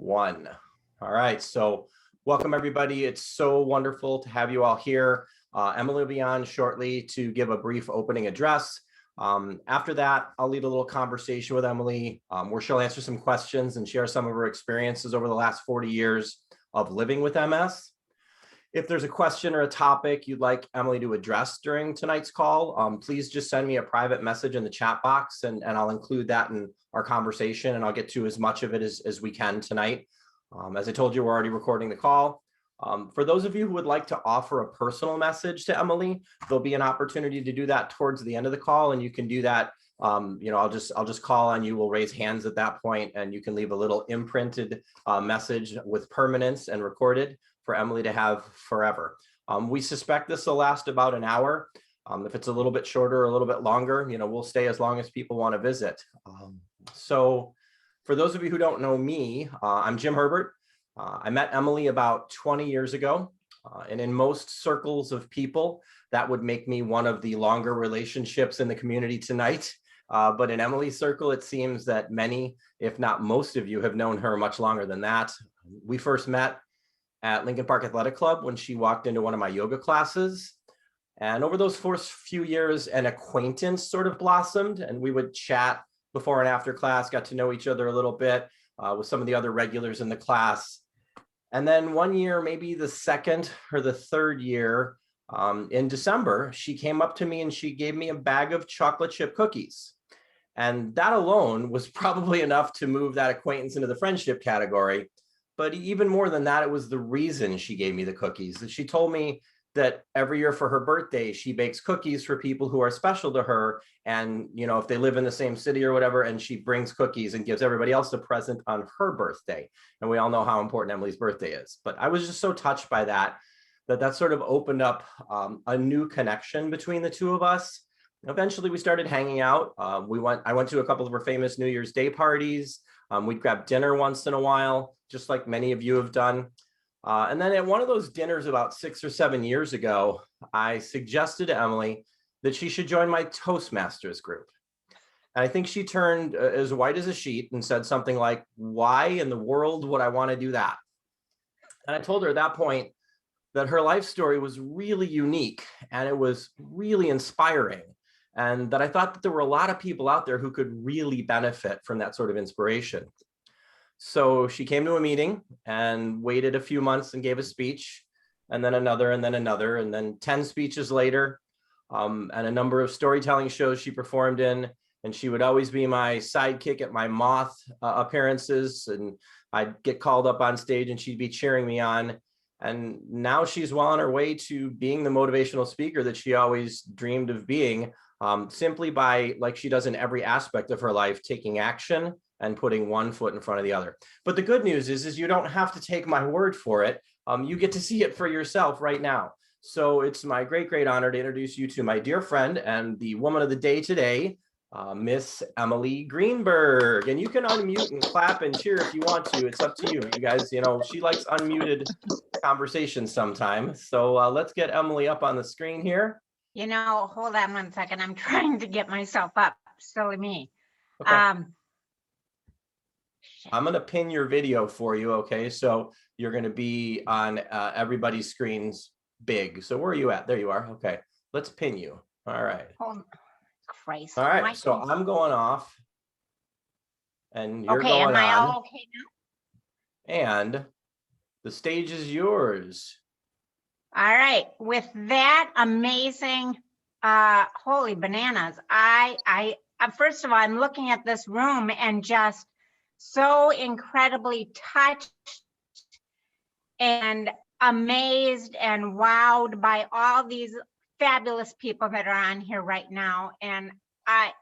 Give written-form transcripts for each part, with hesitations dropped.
one. All right, so welcome everybody. It's so wonderful to have you all here. Emily will be on shortly to give a brief opening address. After that, I'll lead a little conversation with Emily where she'll answer some questions and share some of her experiences over the last 40 years of living with MS. If there's a question or a topic you'd like Emily to address during tonight's call, please just send me a private message in the chat box and I'll include that in our conversation and I'll get to as much of it as we can tonight. As I told you, we're already recording the call. For those of you who would like to offer a personal message to Emily, there'll be an opportunity to do that towards the end of the call, and you can do that. I'll just call on you. We'll raise hands at that point, and you can leave a little imprinted message with permanence and recorded for Emily to have forever. We suspect this will last about an hour. If it's a little bit shorter or a little bit longer, we'll stay as long as people want to visit. So for those of you who don't know me, I'm Jim Herbert. I met Emily about 20 years ago, and in most circles of people, that would make me one of the longer relationships in the community tonight. But in Emily's circle, it seems that many, if not most of you, have known her much longer than that. We first met at Lincoln Park Athletic Club when she walked into one of my yoga classes. And over those first few years, an acquaintance sort of blossomed, and we would chat before and after class, got to know each other a little bit with some of the other regulars in the class. And then one year, maybe the second or the third year, in December, she came up to me and she gave me a bag of chocolate chip cookies. And that alone was probably enough to move that acquaintance into the friendship category. But even more than that, it was the reason she gave me the cookies. That she told me that every year for her birthday, she bakes cookies for people who are special to her. And, if they live in the same city or whatever, and she brings cookies and gives everybody else a present on her birthday. And we all know how important Emily's birthday is. But I was just so touched by that sort of opened up a new connection between the two of us. Eventually, we started hanging out. I went to a couple of her famous New Year's Day parties. We'd grab dinner once in a while, just like many of you have done. And then at one of those dinners about 6 or 7 years ago, I suggested to Emily that she should join my Toastmasters group. And I think she turned as white as a sheet and said something like, "Why in the world would I want to do that?" And I told her at that point that her life story was really unique and it was really inspiring. And that I thought that there were a lot of people out there who could really benefit from that sort of inspiration. So she came to a meeting and waited a few months and gave a speech, and then another, and then another, and then 10 speeches later, and a number of storytelling shows she performed in. And she would always be my sidekick at my moth appearances. And I'd get called up on stage and she'd be cheering me on. And now she's well on her way to being the motivational speaker that she always dreamed of being, simply by, like she does in every aspect of her life, taking action and putting one foot in front of the other. But the good news is you don't have to take my word for it. You get to see it for yourself right now. So it's my great, great honor to introduce you to my dear friend and the woman of the day today, Miss Emily Greenberg. And you can unmute and clap and cheer if you want to. It's up to you. You guys, she likes unmuted conversations sometimes. So let's get Emily up on the screen here. Hold on one second. I'm trying to get myself up. Silly me. Okay. I'm going to pin your video for you. Okay. So you're going to be on everybody's screens big. So where are you at? There you are. Okay. Let's pin you. All right. Oh, Christ. All right. So I'm going off and you're okay, going am I on. all okay now? And the stage is yours. All right. With that amazing, holy bananas. I first of all, I'm looking at this room and just so incredibly touched and amazed and wowed by all these fabulous people that are on here right now. And I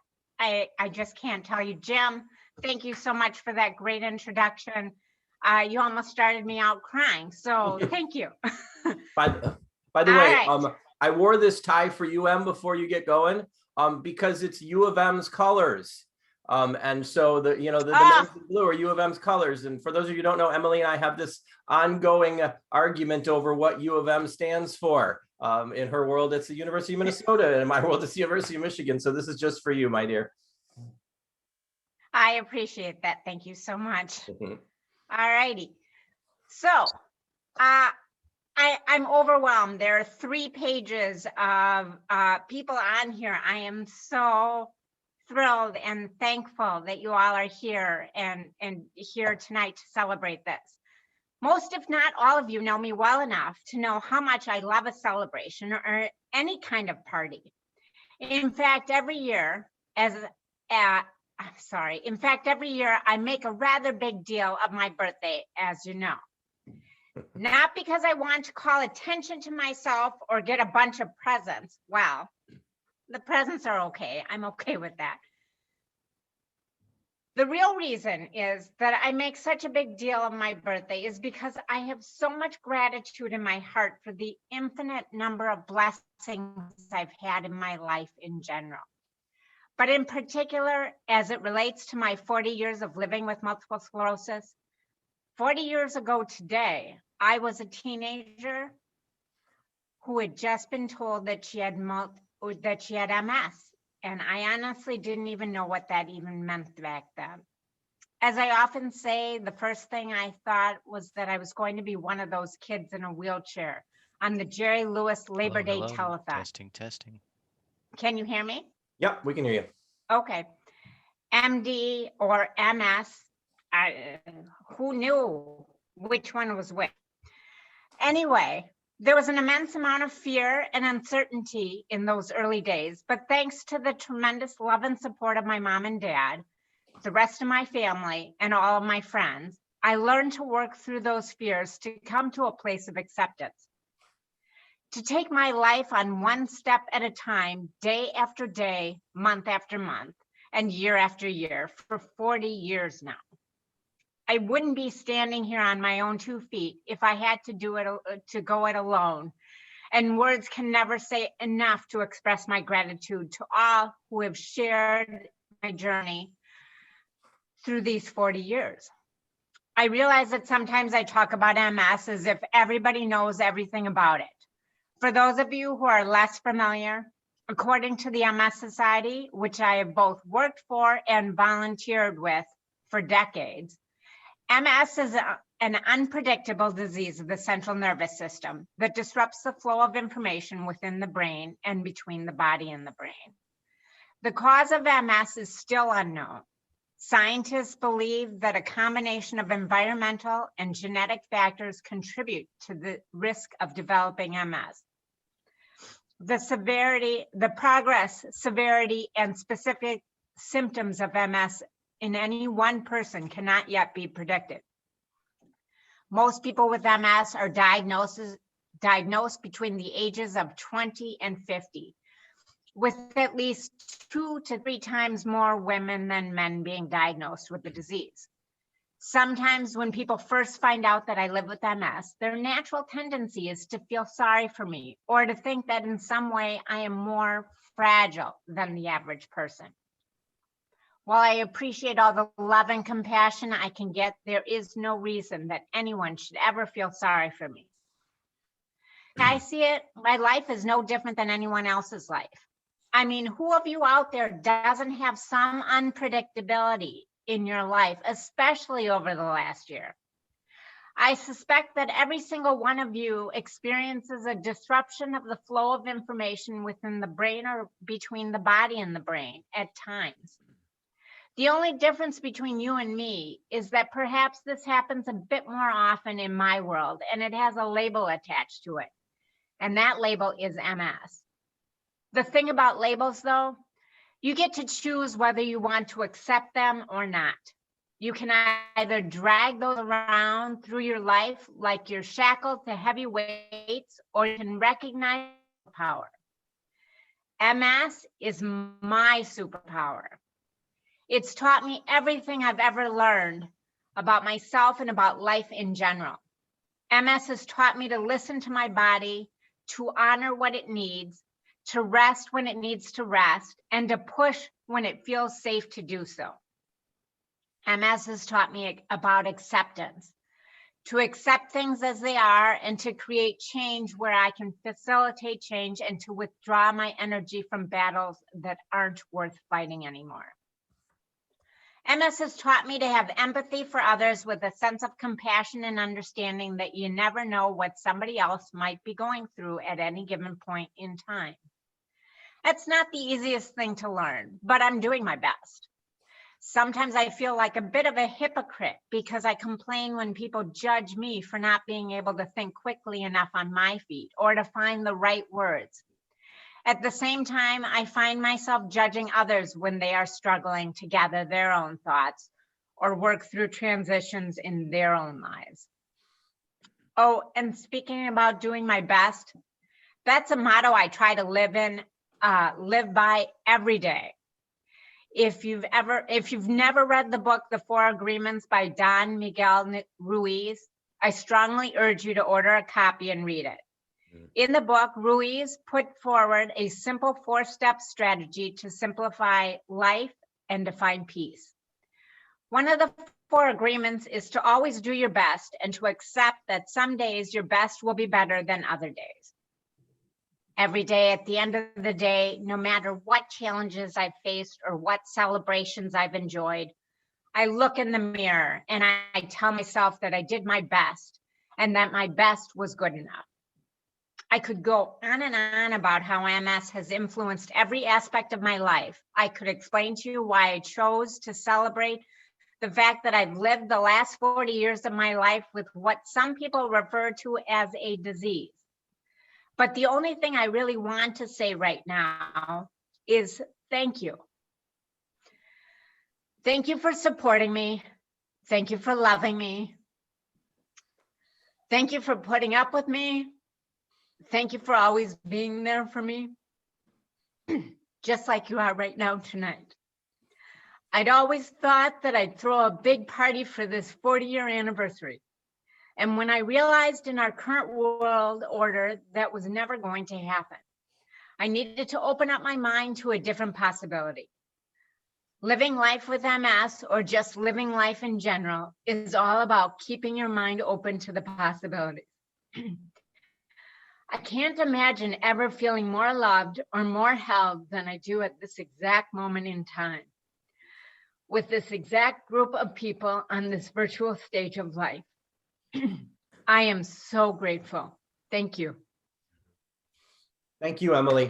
just can't tell you, Jim, thank you so much for that great introduction. You almost started me out crying. So thank you. By the way, right. I wore this tie for UM before you get going, because it's U of M's colors. And so the men's blue are U of M's colors. And for those of you who don't know, Emily and I have this ongoing argument over what U of M stands for. In her world, it's the University of Minnesota, and in my world, it's the University of Michigan. So this is just for you, my dear. I appreciate that. Thank you so much. All righty. So I'm overwhelmed. There are 3 pages of people on here. I am so thrilled and thankful that you all are here and here tonight to celebrate this. Most, if not all of you, know me well enough to know how much I love a celebration or any kind of party. In fact, every year, every year I make a rather big deal of my birthday, as you know. Not because I want to call attention to myself or get a bunch of presents. Well, the presents are okay. I'm okay with that. The real reason is that I make such a big deal of my birthday is because I have so much gratitude in my heart for the infinite number of blessings I've had in my life in general. But in particular, as it relates to my 40 years of living with multiple sclerosis, 40 years ago today, I was a teenager who had just been told that she had MS. And I honestly didn't even know what that even meant back then. As I often say, the first thing I thought was that I was going to be one of those kids in a wheelchair on the Jerry Lewis Labor Day telethon. Testing. Can you hear me? Yep, we can hear you. Okay. MD or MS, who knew which one was which? Anyway, there was an immense amount of fear and uncertainty in those early days, but thanks to the tremendous love and support of my mom and dad, the rest of my family, and all of my friends, I learned to work through those fears to come to a place of acceptance. To take my life on one step at a time, day after day, month after month, and year after year for 40 years now. I wouldn't be standing here on my own 2 feet if I had to go it alone. And words can never say enough to express my gratitude to all who have shared my journey through these 40 years. I realize that sometimes I talk about MS as if everybody knows everything about it. For those of you who are less familiar, according to the MS Society, which I have both worked for and volunteered with for decades, MS is an unpredictable disease of the central nervous system that disrupts the flow of information within the brain and between the body and the brain. The cause of MS is still unknown. Scientists believe that a combination of environmental and genetic factors contribute to the risk of developing MS. The progress, severity, and specific symptoms of MS in any one person cannot yet be predicted. Most people with MS are diagnosed between the ages of 20 and 50, with at least 2 to 3 times more women than men being diagnosed with the disease. Sometimes when people first find out that I live with MS, their natural tendency is to feel sorry for me or to think that in some way I am more fragile than the average person. While I appreciate all the love and compassion I can get, there is no reason that anyone should ever feel sorry for me. I see it, my life is no different than anyone else's life. I mean, who of you out there doesn't have some unpredictability in your life, especially over the last year? I suspect that every single one of you experiences a disruption of the flow of information within the brain or between the body and the brain at times. The only difference between you and me is that perhaps this happens a bit more often in my world, and it has a label attached to it. And that label is MS. The thing about labels, though, you get to choose whether you want to accept them or not. You can either drag those around through your life like you're shackled to heavy weights, or you can recognize power. MS is my superpower. It's taught me everything I've ever learned about myself and about life in general. MS has taught me to listen to my body, to honor what it needs, to rest when it needs to rest, and to push when it feels safe to do so. MS has taught me about acceptance, to accept things as they are and to create change where I can facilitate change and to withdraw my energy from battles that aren't worth fighting anymore. MS has taught me to have empathy for others with a sense of compassion and understanding that you never know what somebody else might be going through at any given point in time. That's not the easiest thing to learn, but I'm doing my best. Sometimes I feel like a bit of a hypocrite because I complain when people judge me for not being able to think quickly enough on my feet or to find the right words. At the same time, I find myself judging others when they are struggling to gather their own thoughts or work through transitions in their own lives. Oh, and speaking about doing my best, that's a motto I try to live by every day. If you've never read the book, The 4 Agreements by Don Miguel Ruiz, I strongly urge you to order a copy and read it. In the book, Ruiz put forward a simple 4-step strategy to simplify life and to find peace. One of the 4 agreements is to always do your best and to accept that some days your best will be better than other days. Every day, at the end of the day, no matter what challenges I've faced or what celebrations I've enjoyed, I look in the mirror and I tell myself that I did my best and that my best was good enough. I could go on and on about how MS has influenced every aspect of my life. I could explain to you why I chose to celebrate the fact that I've lived the last 40 years of my life with what some people refer to as a disease. But the only thing I really want to say right now is thank you. Thank you for supporting me. Thank you for loving me. Thank you for putting up with me. Thank you for always being there for me, just like you are right now tonight. I'd always thought that I'd throw a big party for this 40-year anniversary. And when I realized in our current world order that was never going to happen, I needed to open up my mind to a different possibility. Living life with MS, or just living life in general, is all about keeping your mind open to the possibilities. I can't imagine ever feeling more loved or more held than I do at this exact moment in time, with this exact group of people on this virtual stage of life. I am so grateful. Thank you. Thank you, Emily.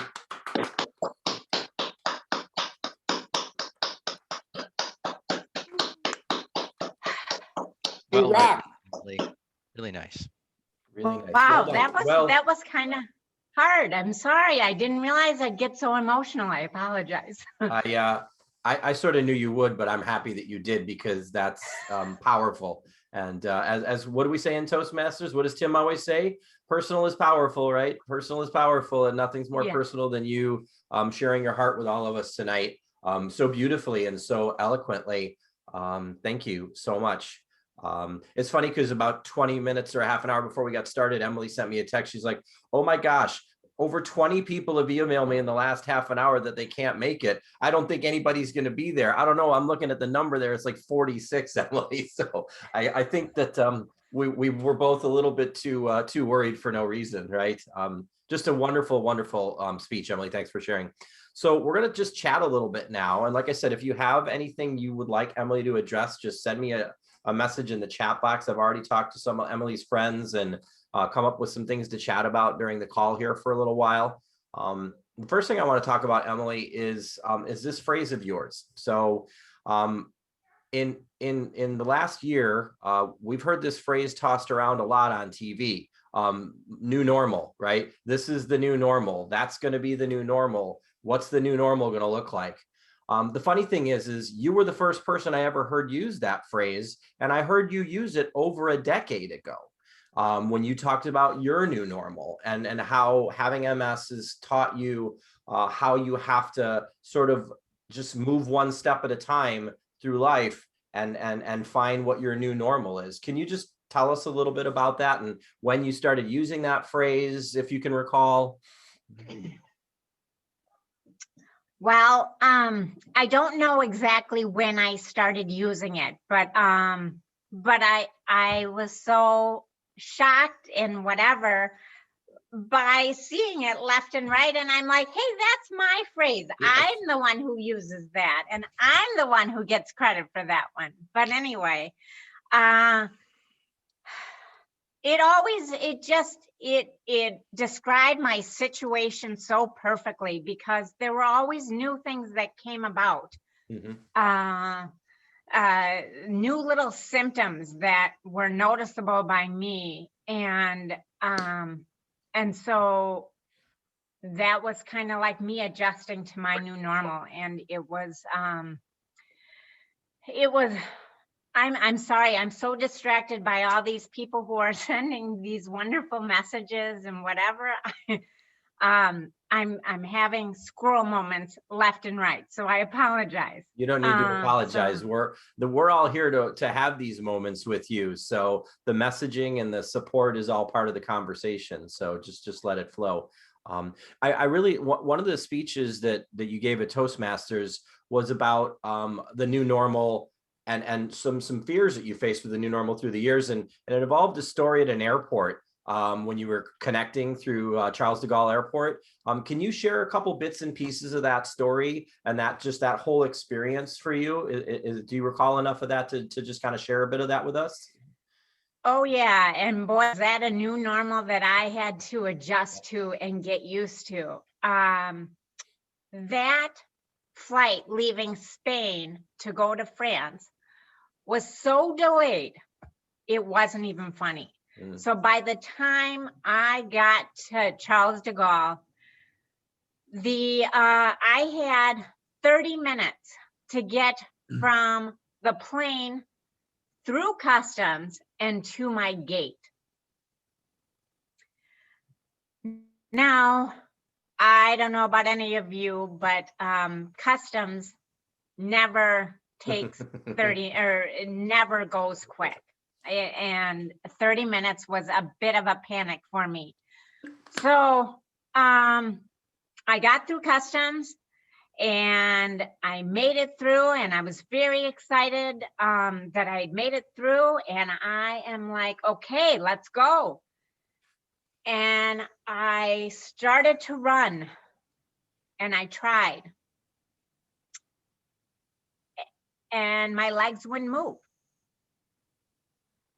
Well, rock. Really nice. Really nice. Wow, Well that was kind of hard. I'm sorry. I didn't realize I'd get so emotional. I apologize. I sort of knew you would, but I'm happy that you did because that's powerful. And as what do we say in Toastmasters? What does Tim always say? Personal is powerful, right? Personal is powerful, and nothing's more personal than you sharing your heart with all of us tonight so beautifully and so eloquently. Thank you so much. It's funny because about 20 minutes or a half an hour before we got started, Emily sent me a text. She's like, oh my gosh, over 20 people have emailed me in the last half an hour that they can't make it. I don't think anybody's going to be there. I don't know. I'm looking at the number there. It's like 46, Emily. So I think that we were both a little bit too worried for no reason, right? Just a wonderful, wonderful speech, Emily. Thanks for sharing. So we're going to just chat a little bit now. And like I said, if you have anything you would like Emily to address, just send me a message in the chat box. I've already talked to some of Emily's friends and come up with some things to chat about during the call here for a little while. The first thing I want to talk about, Emily, is this phrase of yours. So in the last year, we've heard this phrase tossed around a lot on TV. New normal, right? This is the new normal. That's going to be the new normal. What's the new normal going to look like? The funny thing is you were the first person I ever heard use that phrase, and I heard you use it over a decade ago when you talked about your new normal and how having MS has taught you how you have to sort of just move one step at a time through life and find what your new normal is. Can you just tell us a little bit about that and when you started using that phrase, if you can recall? Well, I don't know exactly when I started using it, but I was so shocked and whatever by seeing it left and right. And I'm like, hey, that's my phrase. I'm the one who uses that. And I'm the one who gets credit for that one. But anyway, it described my situation so perfectly, because there were always new things that came about. New little symptoms that were noticeable by me. And so that was kind of like me adjusting to my new normal. And I'm sorry, I'm so distracted by all these people who are sending these wonderful messages and whatever. I'm having squirrel moments left and right, so I apologize. You don't need to apologize. We're all here to have these moments with you. So the messaging and the support is all part of the conversation. So just let it flow. I really, one of the speeches that you gave at Toastmasters was about the new normal and some fears that you faced with the new normal through the years, and it involved a story at an airport when you were connecting through Charles de Gaulle Airport. Can you share a couple bits and pieces of that story and that whole experience for you? Do you recall enough of that to just kind of share a bit of that with us? Oh yeah, and boy, is that a new normal that I had to adjust to and get used to. That flight leaving Spain to go to France was so delayed, it wasn't even funny. So by the time I got to Charles de Gaulle, I had 30 minutes to get from the plane through customs and to my gate. Now, I don't know about any of you, but customs never takes 30 or it never goes quick. And 30 minutes was a bit of a panic for me. So I got through customs and I made it through, and I was very excited that I made it through, and I am like, okay, let's go. And I started to run, and I tried, and my legs wouldn't move.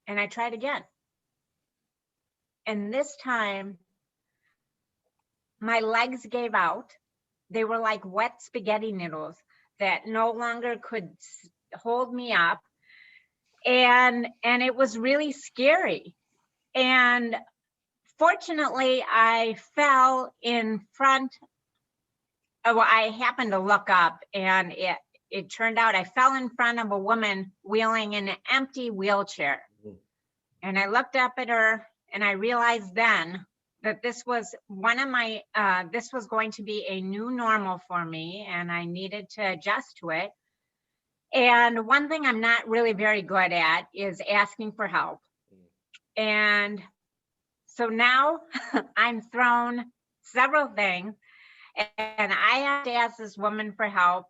And I tried again. And this time, my legs gave out. They were like wet spaghetti noodles that no longer could hold me up. And it was really scary. And fortunately, I fell in front. I happened to look up, and it turned out I fell in front of a woman wheeling an empty wheelchair. And I looked up at her, and I realized then that this was this was going to be a new normal for me, and I needed to adjust to it. And one thing I'm not really very good at is asking for help. And so now I'm thrown several things, and I have to ask this woman for help.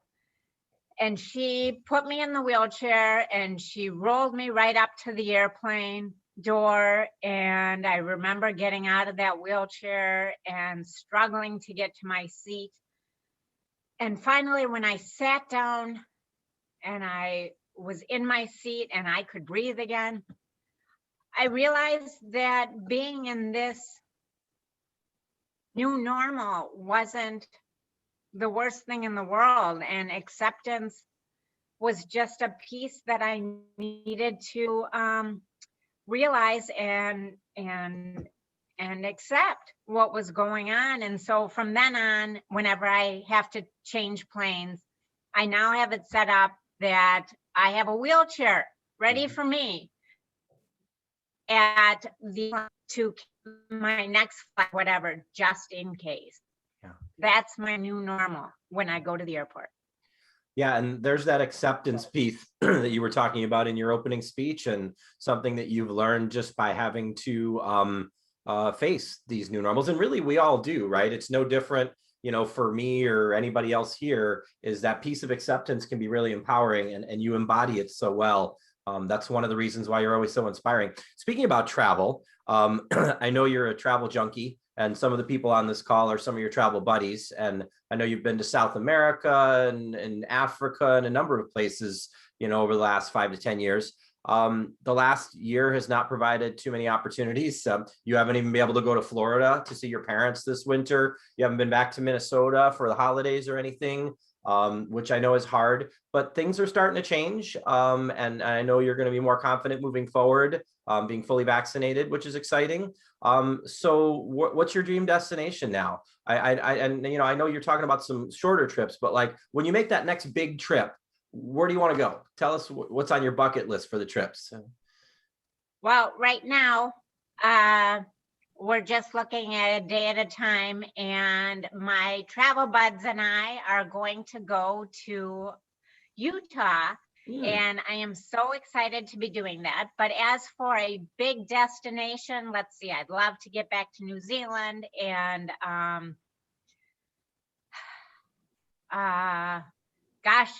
And she put me in the wheelchair, and she rolled me right up to the airplane door. And I remember getting out of that wheelchair and struggling to get to my seat. And finally, when I sat down and I was in my seat and I could breathe again, I realized that being in this new normal wasn't the worst thing in the world, and acceptance was just a piece that I needed to realize and accept what was going on. And so from then on, whenever I have to change planes, I now have it set up that I have a wheelchair ready for me at to my next flight, whatever, just in case. Yeah. That's my new normal when I go to the airport. Yeah, and there's that acceptance piece that you were talking about in your opening speech, and something that you've learned just by having to face these new normals. And really, we all do, right? It's no different, for me or anybody else here, is that piece of acceptance can be really empowering, and you embody it so well. That's one of the reasons why you're always so inspiring. Speaking about travel, I know you're a travel junkie. and some of the people on this call are some of your travel buddies. And I know you've been to South America and Africa and a number of places, over the last 5 to 10 years. The last year has not provided too many opportunities. You haven't even been able to go to Florida to see your parents this winter. You haven't been back to Minnesota for the holidays or anything, which I know is hard, but things are starting to change. And I know you're going to be more confident moving forward, being fully vaccinated, which is exciting. So what's your dream destination now? I know you're talking about some shorter trips, but like when you make that next big trip, where do you want to go? Tell us what's on your bucket list for the trips. Well, right now, we're just looking at a day at a time, and my travel buds and I are going to go to Utah, and I am so excited to be doing that. But as for a big destination, let's see, I'd love to get back to New Zealand, and gosh,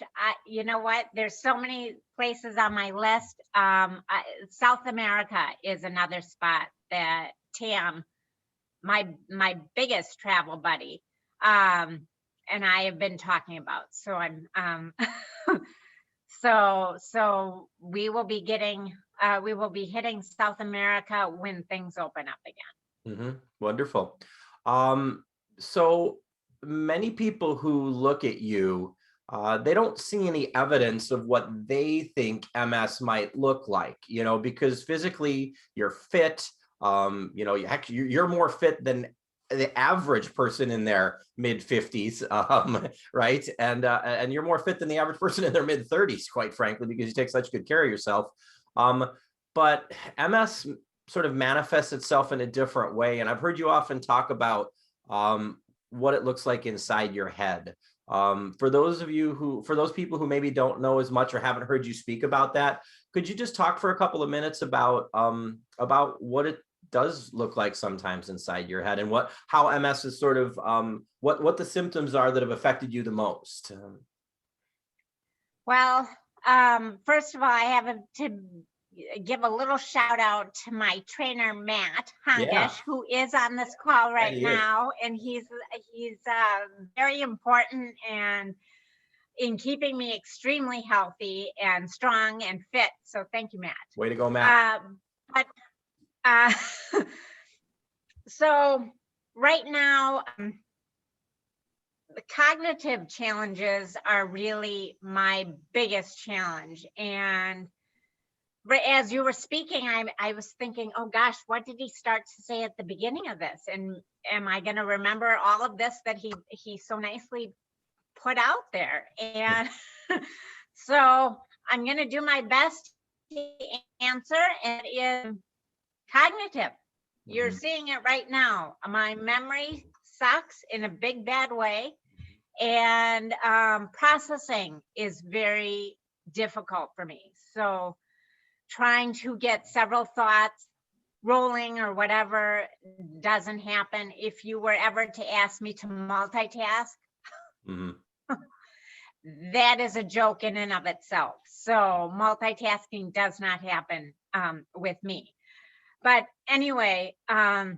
you know what? There's so many places on my list. South America is another spot that Tam, my biggest travel buddy, and I have been talking about. So I'm so we will be hitting South America when things open up again. Wonderful. So many people who look at you, they don't see any evidence of what they think MS might look like, because physically you're fit. You're more fit than the average person in their mid 50s, right? And you're more fit than the average person in their mid 30s, quite frankly, because you take such good care of yourself. But MS sort of manifests itself in a different way. And I've heard you often talk about what it looks like inside your head. For those people who maybe don't know as much or haven't heard you speak about that, could you just talk for a couple of minutes about what it does look like sometimes inside your head, and how MS is sort of what the symptoms are that have affected you the most? Well, first of all, I have to give a little shout out to my trainer, Matt Honkish, who is on this call right now. And he's very important and in keeping me extremely healthy and strong and fit. So thank you, Matt. Way to go, Matt. So right now, the cognitive challenges are really my biggest challenge. And as you were speaking, I was thinking, oh gosh, what did he start to say at the beginning of this? And am I going to remember all of this that he so nicely put out there? And so I'm going to do my best to answer. And it is cognitive. You're seeing it right now. My memory sucks in a big bad way. And processing is very difficult for me. So trying to get several thoughts rolling or whatever doesn't happen. If you were ever to ask me to multitask, that is a joke in and of itself. So multitasking does not happen with me. But anyway, so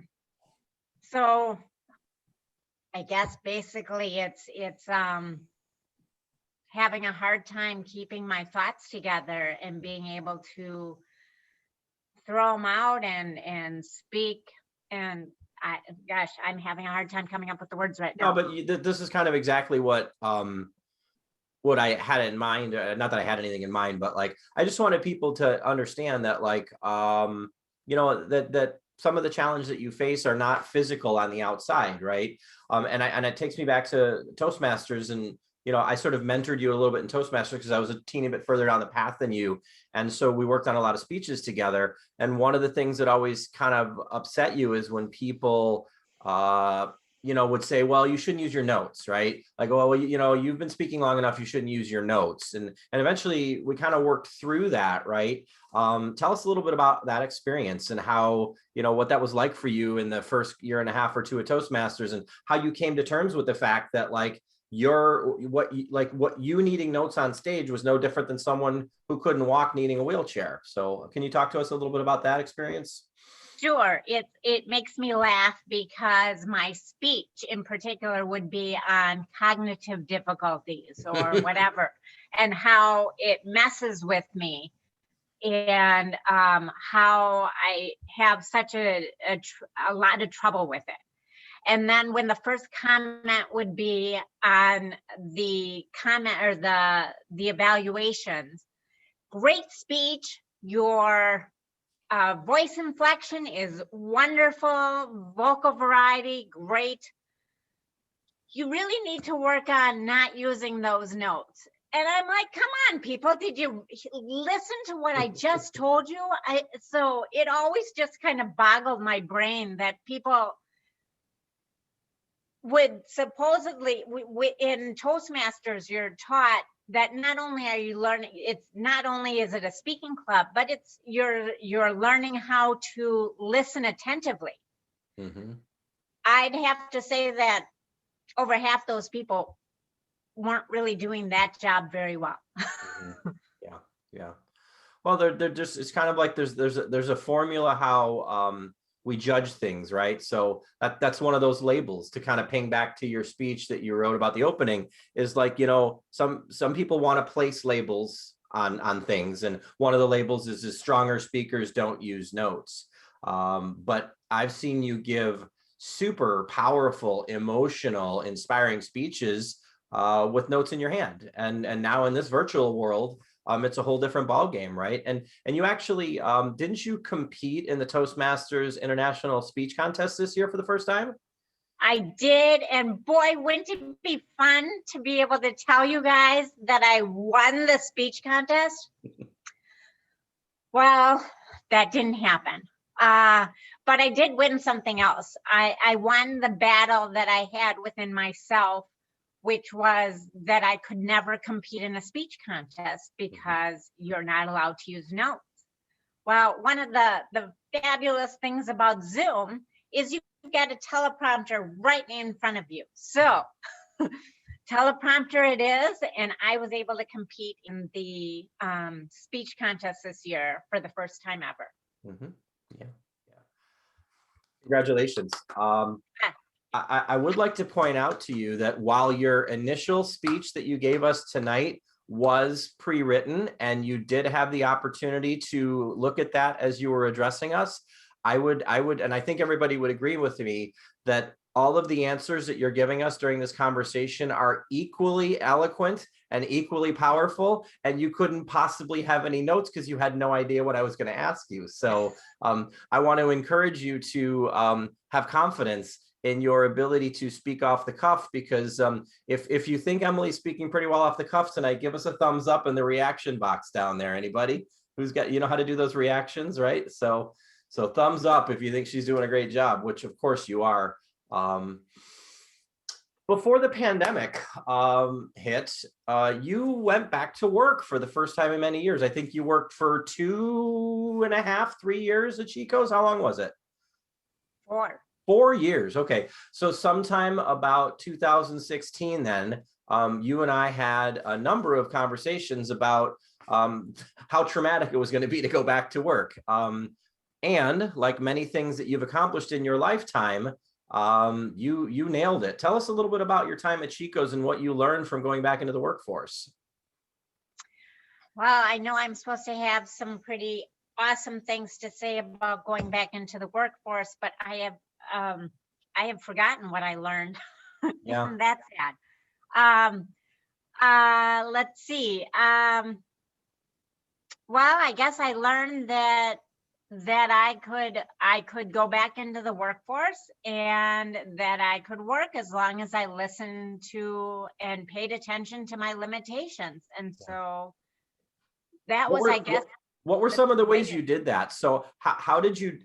I guess basically it's having a hard time keeping my thoughts together and being able to throw them out and speak. And I'm having a hard time coming up with the words right now. No, but this is kind of exactly what I had in mind. Not that I had anything in mind, but like, I just wanted people to understand that, like, that some of the challenges that you face are not physical on the outside, right? And it takes me back to Toastmasters, and I sort of mentored you a little bit in Toastmasters because I was a teeny bit further down the path than you, and so we worked on a lot of speeches together. And one of the things that always kind of upset you is when people would say, well, you shouldn't use your notes, right? Like, well, you've been speaking long enough, you shouldn't use your notes. And eventually we kind of worked through that, right? Tell us a little bit about that experience and how, what that was like for you in the first year and a half or two of Toastmasters, and how you came to terms with the fact that, like, what you needing notes on stage was no different than someone who couldn't walk needing a wheelchair. So can you talk to us a little bit about that experience? sure. It makes me laugh because my speech in particular would be on cognitive difficulties or whatever, and how it messes with me, and how I have such a lot of trouble with it. And then when the first comment would be on the comment or the evaluations, great speech, your voice inflection is wonderful, vocal variety, great. You really need to work on not using those notes. And I'm like, come on, people, did you listen to what I just told you? So it always just kind of boggled my brain that people would supposedly, in Toastmasters, you're taught that not only are you learning, it's not only is it a speaking club, but it's you're learning how to listen attentively. Mm-hmm. I'd have to say that over half those people weren't really doing that job very well. Mm-hmm. Yeah. Well, they're just, it's kind of like there's a formula how we judge things, right? So that's one of those labels to kind of ping back to your speech that you wrote about the opening, is like, some people want to place labels on things, and one of the labels is stronger speakers don't use notes. But I've seen you give super powerful, emotional, inspiring speeches with notes in your hand, and now in this virtual world, it's a whole different ball game, right? And you actually didn't you compete in the Toastmasters International Speech Contest this year for the first time? I did, and boy, wouldn't it be fun to be able to tell you guys that I won the speech contest? Well, that didn't happen. But I did win something else. I won the battle that I had within myself, which was that I could never compete in a speech contest because you're not allowed to use notes. Well, one of the fabulous things about Zoom is you've got a teleprompter right in front of you. So teleprompter it is, and I was able to compete in the speech contest this year for the first time ever. Mm-hmm. Yeah. Congratulations. I would like to point out to you that while your initial speech that you gave us tonight was pre-written and you did have the opportunity to look at that as you were addressing us, I would, and I think everybody would agree with me that all of the answers that you're giving us during this conversation are equally eloquent and equally powerful, and you couldn't possibly have any notes because you had no idea what I was going to ask you. So I want to encourage you to have confidence in your ability to speak off the cuff, because if you think Emily's speaking pretty well off the cuff tonight, give us a thumbs up in the reaction box down there. Anybody who's got, how to do those reactions, right? So thumbs up if you think she's doing a great job, which of course you are. Before the pandemic hit, you went back to work for the first time in many years. I think you worked for 2.5, 3 years at Chico's. How long was it? 4 years. Okay. So sometime about 2016, then you and I had a number of conversations about how traumatic it was going to be to go back to work. And like many things that you've accomplished in your lifetime, you nailed it. Tell us a little bit about your time at Chico's and what you learned from going back into the workforce. Well, I know I'm supposed to have some pretty awesome things to say about going back into the workforce, but I have forgotten what I learned. Yeah. Isn't that sad? Let's see. Well, I guess I learned that I could go back into the workforce, and that I could work as long as I listened to and paid attention to my limitations. And so that was, I guess. What were some of the ways you did that? So how did you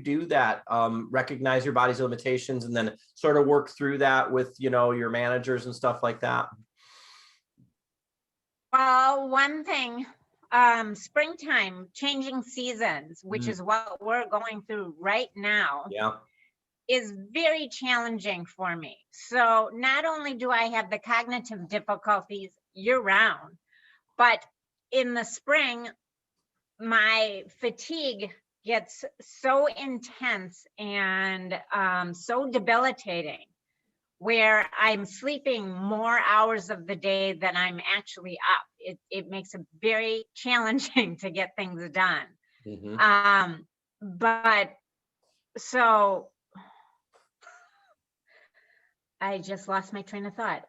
do that? Recognize your body's limitations and then sort of work through that with, your managers and stuff like that? Well, one thing, springtime, changing seasons, which is what we're going through right now, is very challenging for me. So not only do I have the cognitive difficulties year round, but in the spring, my fatigue gets so intense and so debilitating, where I'm sleeping more hours of the day than I'm actually up. It makes it very challenging to get things done. Mhm. But so I just lost my train of thought.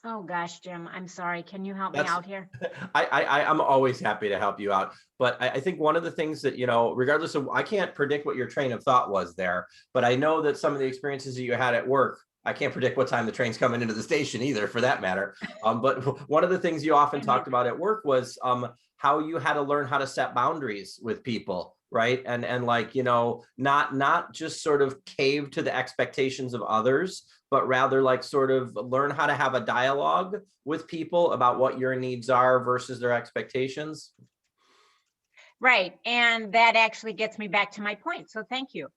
Oh gosh, Jim, I'm sorry. Can you help me That's out here? I'm always happy to help you out. But I think one of the things that, regardless of, I can't predict what your train of thought was there, but I know that some of the experiences that you had at work, I can't predict what time the train's coming into the station either, for that matter. But one of the things you often talked about at work was how you had to learn how to set boundaries with people, right? And like, not just sort of cave to the expectations of others, but rather like sort of learn how to have a dialogue with people about what your needs are versus their expectations. Right. And that actually gets me back to my point. So thank you.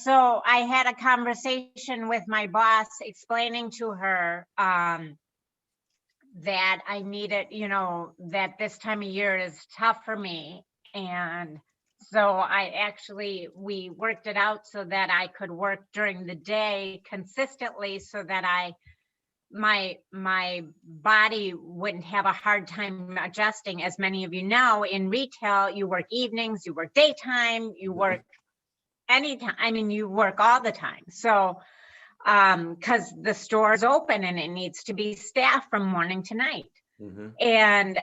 So I had a conversation with my boss explaining to her that I needed, that this time of year is tough for me. And so we worked it out so that I could work during the day consistently so that my body wouldn't have a hard time adjusting. As many of you know, in retail, you work evenings, you work daytime, you work anytime. I mean, you work all the time. So because the store is open and it needs to be staffed from morning to night. Mm-hmm. And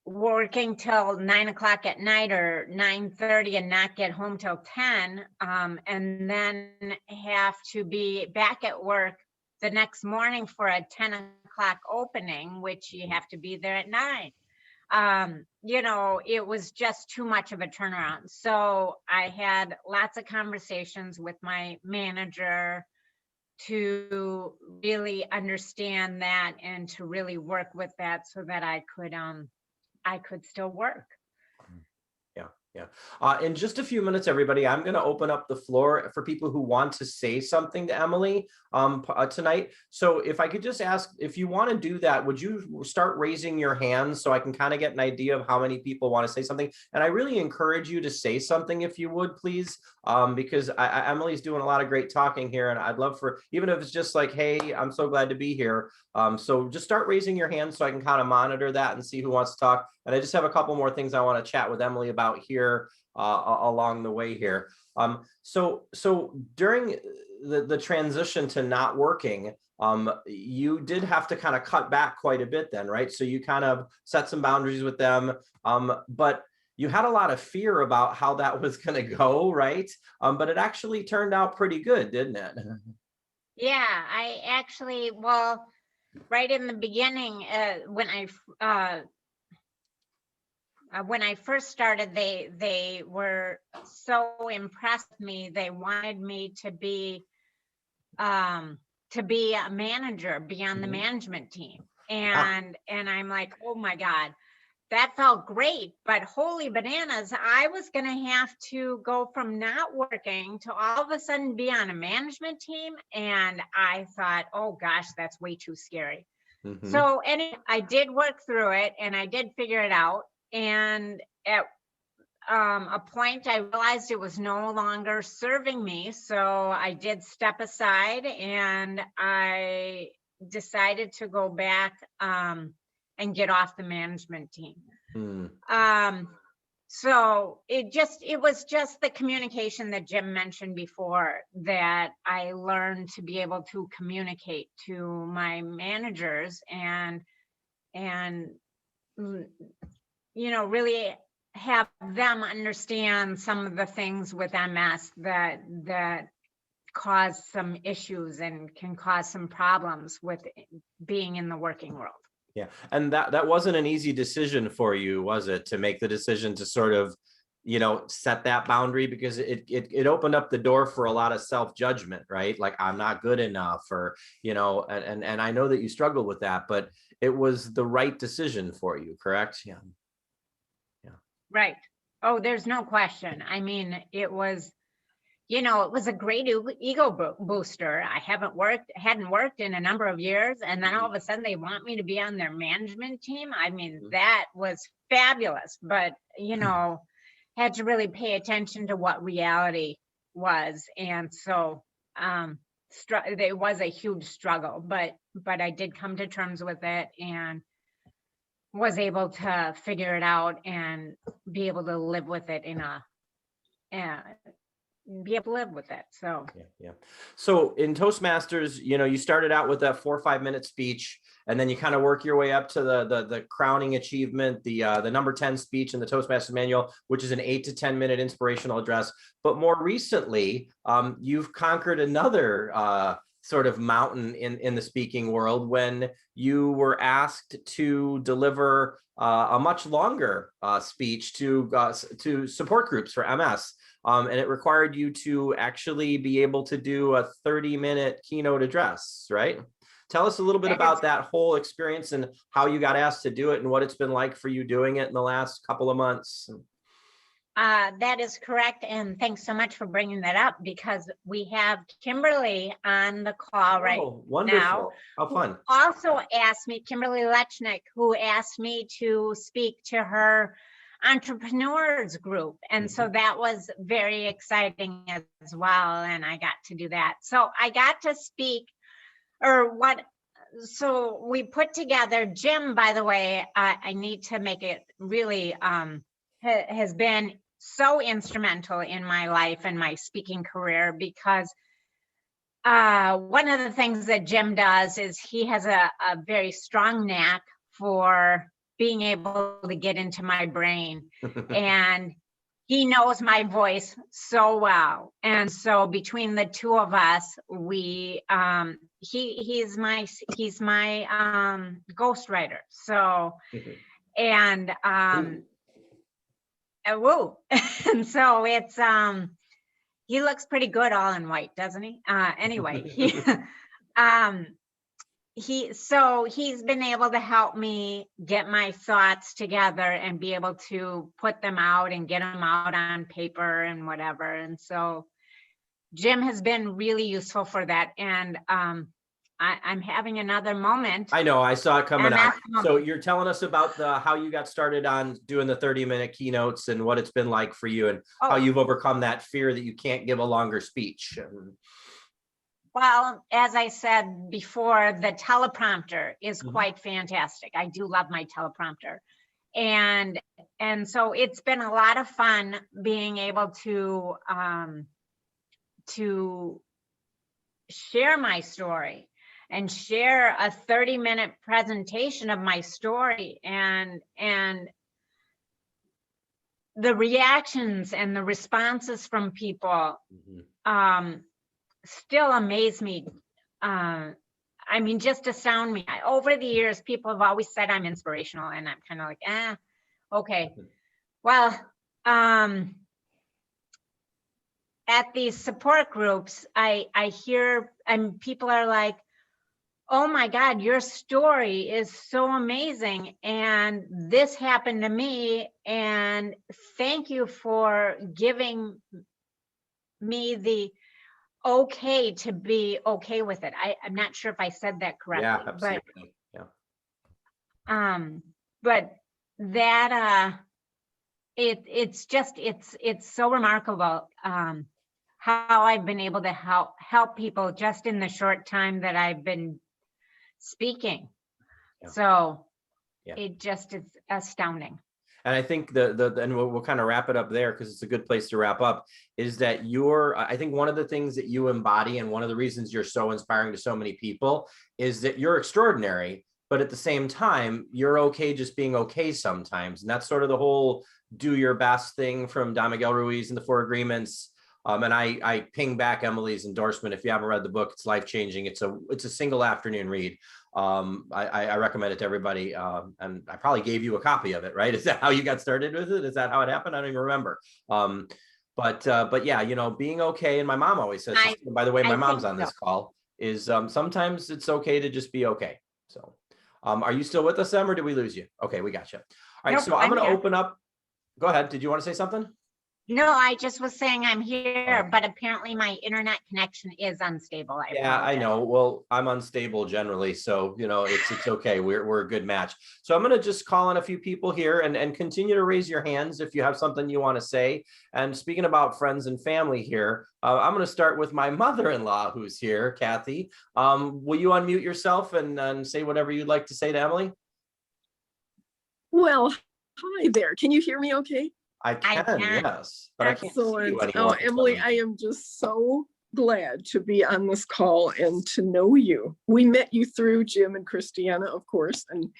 working till 9 o'clock at night or 9:30 and not get home till 10, and then have to be back at work the next morning for a 10 o'clock opening, which you have to be there at 9. It was just too much of a turnaround. So I had lots of conversations with my manager to really understand that and to really work with that so that I could still work. Yeah. In just a few minutes, everybody, I'm going to open up the floor for people who want to say something to Emily tonight. So if I could just ask, if you want to do that, would you start raising your hands so I can kind of get an idea of how many people want to say something? And I really encourage you to say something if you would, please, because Emily's doing a lot of great talking here. And I'd love for, even if it's just like, hey, I'm so glad to be here. So just start raising your hands so I can kind of monitor that and see who wants to talk. And I just have a couple more things I want to chat with Emily about here along the way here. So during the transition to not working, you did have to kind of cut back quite a bit then, right? So you kind of set some boundaries with them, but you had a lot of fear about how that was going to go, right? But it actually turned out pretty good, didn't it? Yeah, I actually, well, right in the beginning, when I first started, they were so impressed with me. They wanted me to be a manager, be on the management team. And I'm like, oh my God, that felt great. But holy bananas, I was going to have to go from not working to all of a sudden be on a management team. And I thought, oh gosh, that's way too scary. Mm-hmm. So anyway, I did work through it and I did figure it out. And at a point, I realized it was no longer serving me. So I did step aside and I decided to go back and get off the management team. So it was just the communication that Jim mentioned before, that I learned to be able to communicate to my managers and really have them understand some of the things with MS that cause some issues and can cause some problems with being in the working world. Yeah. And that wasn't an easy decision for you, was it, to make the decision to sort of, set that boundary, because it opened up the door for a lot of self-judgment, right? Like, I'm not good enough, or, and I know that you struggled with that, but it was the right decision for you, correct? Yeah. Right. Oh, there's no question. I mean, it was you know, it was a great ego booster. I hadn't worked in a number of years. And then all of a sudden they want me to be on their management team. I mean, that was fabulous, but, you know, had to really pay attention to what reality was. And so it was a huge struggle, but I did come to terms with it and was able to figure it out and be able to live with it be able to live with it. So yeah. So in Toastmasters, you know, you started out with that 4 or 5 minute speech, and then you kind of work your way up to the crowning achievement, the number 10 speech in the Toastmasters manual, which is an 8 to 10 minute inspirational address. But more recently, you've conquered another sort of mountain in the speaking world when you were asked to deliver a much longer speech to support groups for MS. And it required you to actually be able to do a 30-minute keynote address, right? Tell us a little bit about that whole experience and how you got asked to do it and what it's been like for you doing it in the last couple of months. That is correct. And thanks so much for bringing that up, because we have Kimberly on the call right wonderful. now. How fun. Also asked me, Kimberly Lechnick, who asked me to speak to her entrepreneurs group. And so that was very exciting as well. And I got to do that. So I got to speak so we put together, Jim, by the way, I need to make it really, has been so instrumental in my life and my speaking career, because one of the things that Jim does is he has a very strong knack for being able to get into my brain, and he knows my voice so well. And so between the two of us, we he's my ghostwriter. So and woo. And so it's he looks pretty good all in white, doesn't he? Anyway, he's been able to help me get my thoughts together and be able to put them out and get them out on paper and whatever. And so Jim has been really useful for that. And I'm having another moment. I know, I saw it coming out. So you're telling us about how you got started on doing the 30-minute keynotes and what it's been like for you, and how you've overcome that fear that you can't give a longer speech. Well, as I said before, the teleprompter is quite fantastic. I do love my teleprompter. And so it's been a lot of fun being able to share my story and share a 30-minute presentation of my story, and the reactions and the responses from people still amaze me. I mean, just astound me. Over the years, people have always said I'm inspirational, and I'm kind of like, okay. Well, at these support groups, I hear, and people are like, oh my God, your story is so amazing. And this happened to me. And thank you for giving me the okay to be okay with it. I'm not sure if I said that correctly. Yeah, absolutely. But that it's so remarkable how I've been able to help people just in the short time that I've been speaking. So it just is astounding. And I think and we'll kind of wrap it up there, because it's a good place to wrap up, is that I think one of the things that you embody, and one of the reasons you're so inspiring to so many people, is that you're extraordinary, but at the same time, you're okay just being okay sometimes. And that's sort of the whole do your best thing from Don Miguel Ruiz and the Four Agreements. And I ping back Emily's endorsement. If you haven't read the book, it's life-changing. It's a single afternoon read. I recommend it to everybody. And I probably gave you a copy of it, right? Is that how you got started with it? Is that how it happened? I don't even remember. But yeah, you know, being okay. And my mom always says, by the way, my mom's on this call, is sometimes it's okay to just be okay. So are you still with us, Em, or did we lose you? Okay, we got you. All right, so I'm going to open up. Go ahead. Did you want to say something? No, I just was saying I'm here, Oh. but apparently my internet connection is unstable. Yeah, I apologize. know. Well, I'm unstable generally, so it's okay. We're a good match. So I'm gonna just call on a few people here and continue to raise your hands if you have something you want to say. And speaking about friends and family here, I'm gonna start with my mother-in-law who's here, Kathy. Will you unmute yourself and say whatever you'd like to say to Emily? Well, hi there. Can you hear me okay? I can, can. yes, but I can't see you Excellent. anymore. Oh, Emily, I am just so glad to be on this call and to know you. We met you through Jim and Christiana, of course, and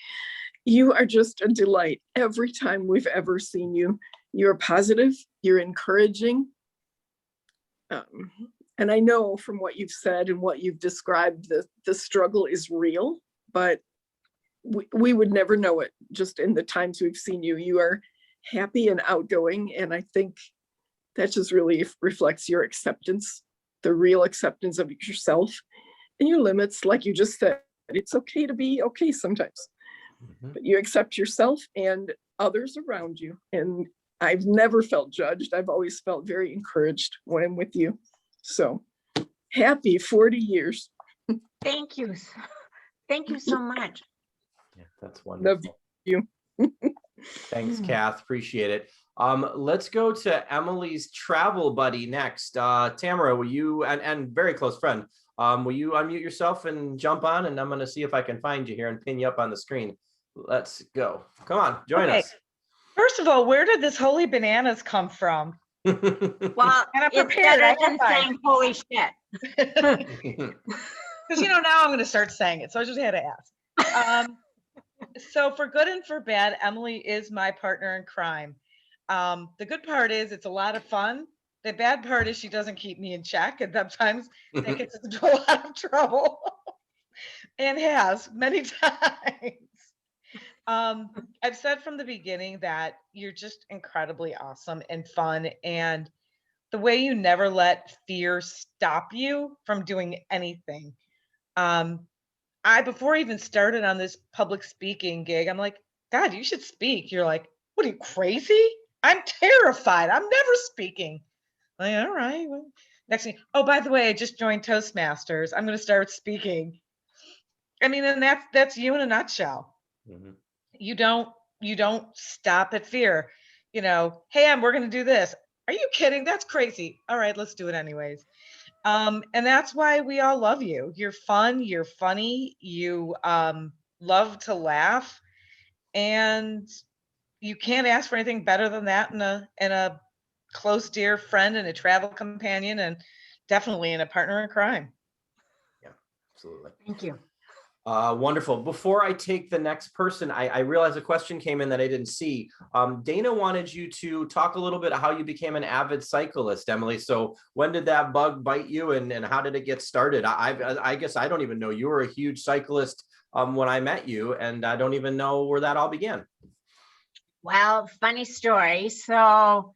you are just a delight every time we've ever seen you. You're positive, you're encouraging. And I know from what you've said and what you've described, the struggle is real, but we would never know it just in the times we've seen you. You are happy and outgoing, and I think that just really reflects your acceptance, the real acceptance of yourself and your limits. Like you just said, it's okay to be okay sometimes, but you accept yourself and others around you. And I've never felt judged. I've always felt very encouraged when I'm with you. So happy 40 years. Thank you. Thank you so much. Yeah, that's Love wonderful. you. Thanks, Kath. Appreciate it. Let's go to Emily's travel buddy next. Tamara, will you, and very close friend, will you unmute yourself and jump on? And I'm going to see if I can find you here and pin you up on the screen. Let's go. Come on, join Okay. us. First of all, where did this holy bananas come from? Well, And I'm it's prepared. better I than have saying holy shit. Because now I'm going to start saying it, so I just had to ask. So for good and for bad, Emily is my partner in crime. The good part is it's a lot of fun. The bad part is she doesn't keep me in check, and sometimes that gets us into a lot of trouble, and has many times. I've said from the beginning that you're just incredibly awesome and fun, and the way you never let fear stop you from doing anything. Before I even started on this public speaking gig, I'm like, God, you should speak. You're like, what are you, crazy? I'm terrified. I'm never speaking. I'm like, all right. Well, next thing, oh, by the way, I just joined Toastmasters. I'm going to start speaking. I mean, and that's you in a nutshell. Mhm. You don't stop at fear. Hey, we're going to do this. Are you kidding? That's crazy. All right, let's do it anyways. And that's why we all love you. You're fun, you're funny, you love to laugh, and you can't ask for anything better than that in a close dear friend and a travel companion, and definitely in a partner in crime. Yeah, absolutely. Thank you. Wonderful. Before I take the next person, I realized a question came in that I didn't see. Dana wanted you to talk a little bit how you became an avid cyclist, Emily. So when did that bug bite you, and how did it get started? I guess I don't even know. You were a huge cyclist when I met you, and I don't even know where that all began. Well, funny story. So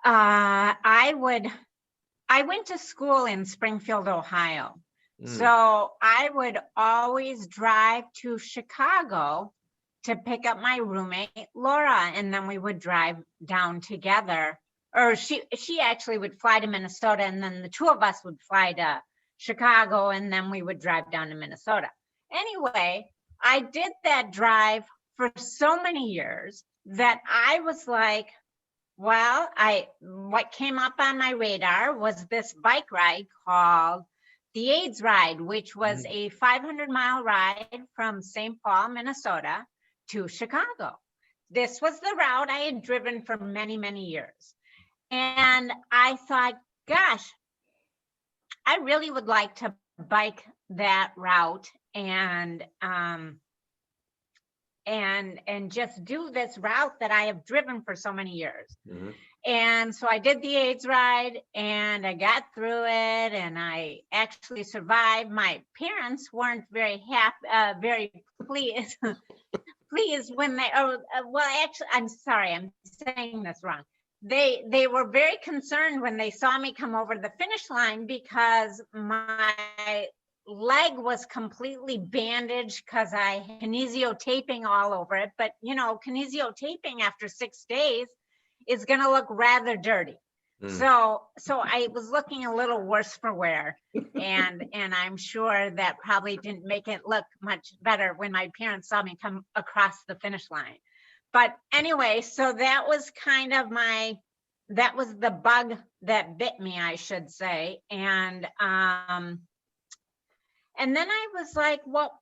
I went to school in Springfield, Ohio. So I would always drive to Chicago to pick up my roommate, Laura, and then we would drive down together. Or she actually would fly to Minnesota, and then the two of us would fly to Chicago, and then we would drive down to Minnesota. Anyway, I did that drive for so many years that I was like, well, what came up on my radar was this bike ride called the AIDS Ride, which was a 500-mile ride from St. Paul, Minnesota to Chicago. This was the route I had driven for many, many years. And I thought, gosh, I really would like to bike that route and just do this route that I have driven for so many years. Mm-hmm. And so I did the AIDS ride and I got through it and I actually survived. My parents weren't very happy, very pleased, when they, actually, I'm sorry, I'm saying this wrong. They were very concerned when they saw me come over the finish line because my leg was completely bandaged because I had kinesio taping all over it. But kinesio taping after 6 days is going to look rather dirty. Mm. So I was looking a little worse for wear, and I'm sure that probably didn't make it look much better when my parents saw me come across the finish line. But anyway, so that was kind of that was the bug that bit me, I should say. And then I was like, well,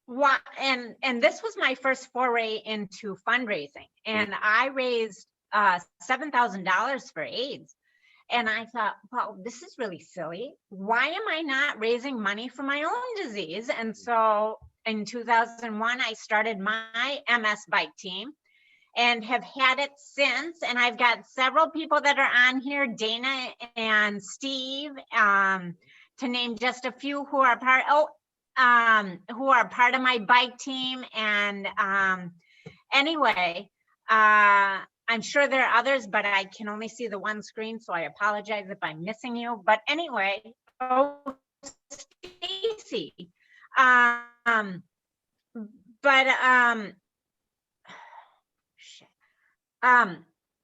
what? And this was my first foray into fundraising, and I raised $7,000 for AIDS. And I thought, well, this is really silly. Why am I not raising money for my own disease? And so in 2001, I started my MS bike team and have had it since. And I've got several people that are on here, Dana and Steve, to name just a few who are who are part of my bike team. And anyway, I'm sure there are others, but I can only see the one screen, so I apologize if I'm missing you. But anyway, Stacy.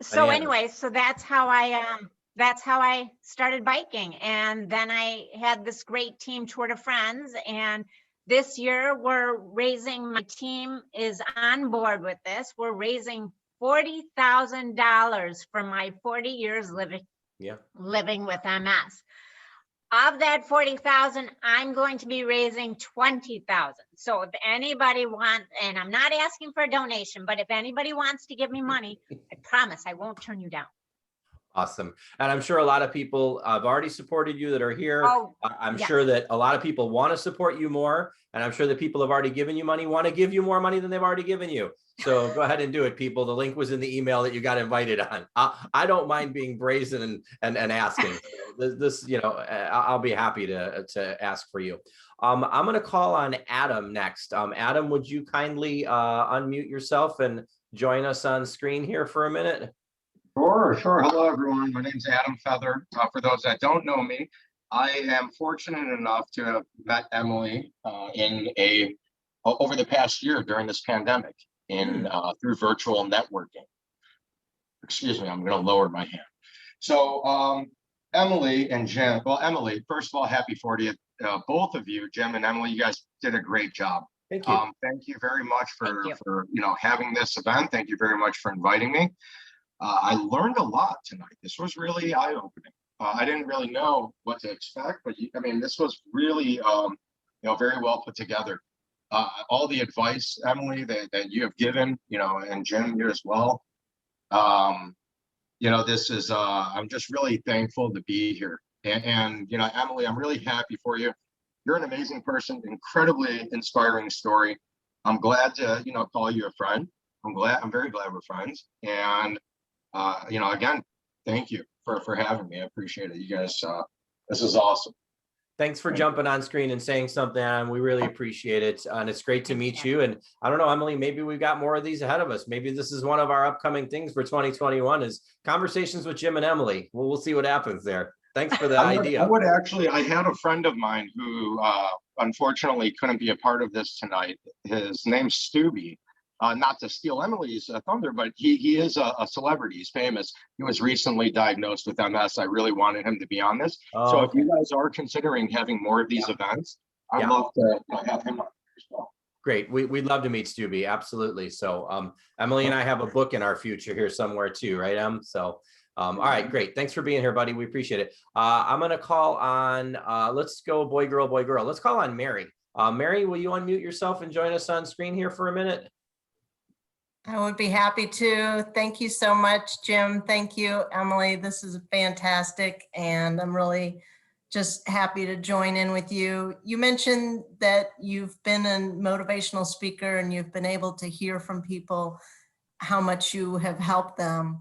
So anyway, so that's how I started biking. And then I had this great team tour de friends, and this year my team is on board with this. We're raising $40,000 for my 40 years living with MS. Of that 40,000, I'm going to be raising 20,000. So if anybody wants, and I'm not asking for a donation, but if anybody wants to give me money, I promise I won't turn you down. Awesome. And I'm sure a lot of people have already supported you that are here. Oh, I'm yes. sure that a lot of people want to support you more. And I'm sure that people have already given you money, want to give you more money than they've already given you. So go ahead and do it, people. The link was in the email that you got invited on. I don't mind being brazen and asking. This, I'll be happy to ask for you. I'm going to call on Adam next. Adam, would you kindly unmute yourself and join us on screen here for a minute? Sure. Hello, everyone. My name's Adam Feather. For those that don't know me, I am fortunate enough to have met Emily over the past year during this pandemic through virtual networking. Excuse me, I'm going to lower my hand. So Emily and Jim, well, Emily, first of all, happy 40th. Both of you, Jim and Emily, you guys did a great job. Thank you. Thank you very much for having this event. Thank you very much for inviting me. I learned a lot tonight. This was really eye-opening. I didn't really know what to expect, but this was really, very well put together. All the advice, Emily, that you have given, and Jim, you as well. This is, I'm just really thankful to be here. And Emily, I'm really happy for you. You're an amazing person, incredibly inspiring story. I'm glad to, call you a friend. I'm very glad we're friends. And again, thank you for having me. I appreciate it. You guys, this is awesome. Thanks for jumping on screen and saying something, and we really appreciate it. And it's great to meet you. And I don't know, Emily, maybe we've got more of these ahead of us. Maybe this is one of our upcoming things for 2021 is conversations with Jim and Emily. We'll see what happens there. Thanks for the idea. I had a friend of mine who unfortunately couldn't be a part of this tonight. His name's Stubby. Not to steal Emily's thunder, but he is a celebrity. He's famous. He was recently diagnosed with MS. I really wanted him to be on this. So if you guys are considering having more of these events, I'd love to have him on as well. Great. We'd love to meet Stubby. Absolutely. So Emily and I have a book in our future here somewhere too, right, Em? So all right, great. Thanks for being here, buddy. We appreciate it. I'm going to call on, let's go boy, girl. Let's call on Mary. Mary, will you unmute yourself and join us on screen here for a minute? I would be happy to. Thank you so much, Jim. Thank you, Emily. This is fantastic, and I'm really just happy to join in with you. You mentioned that you've been a motivational speaker and you've been able to hear from people how much you have helped them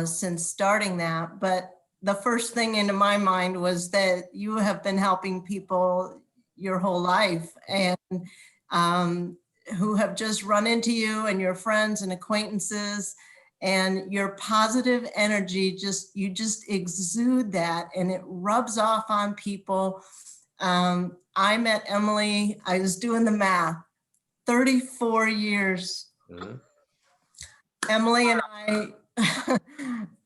since starting that. But the first thing into my mind was that you have been helping people your whole life, and who have just run into you and your friends and acquaintances, and your positive energy, you just exude that, and it rubs off on people. I met Emily, I was doing the math, 34 years. Mm-hmm. Emily and I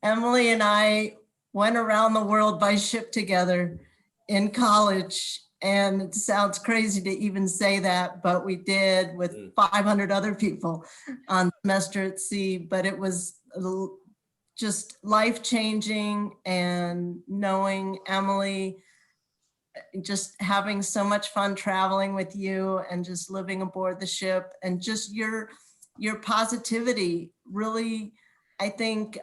Emily and I went around the world by ship together in college. And it sounds crazy to even say that, but we did with 500 other people on semester at sea. But it was just life-changing, and knowing Emily, just having so much fun traveling with you and just living aboard the ship, and just your positivity really, I think,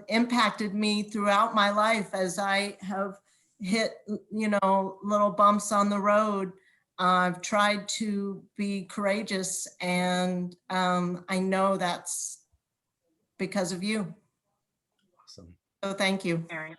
impacted me throughout my life as I have hit, little bumps on the road. I've tried to be courageous, and I know that's because of you. Awesome. So thank you. Mary.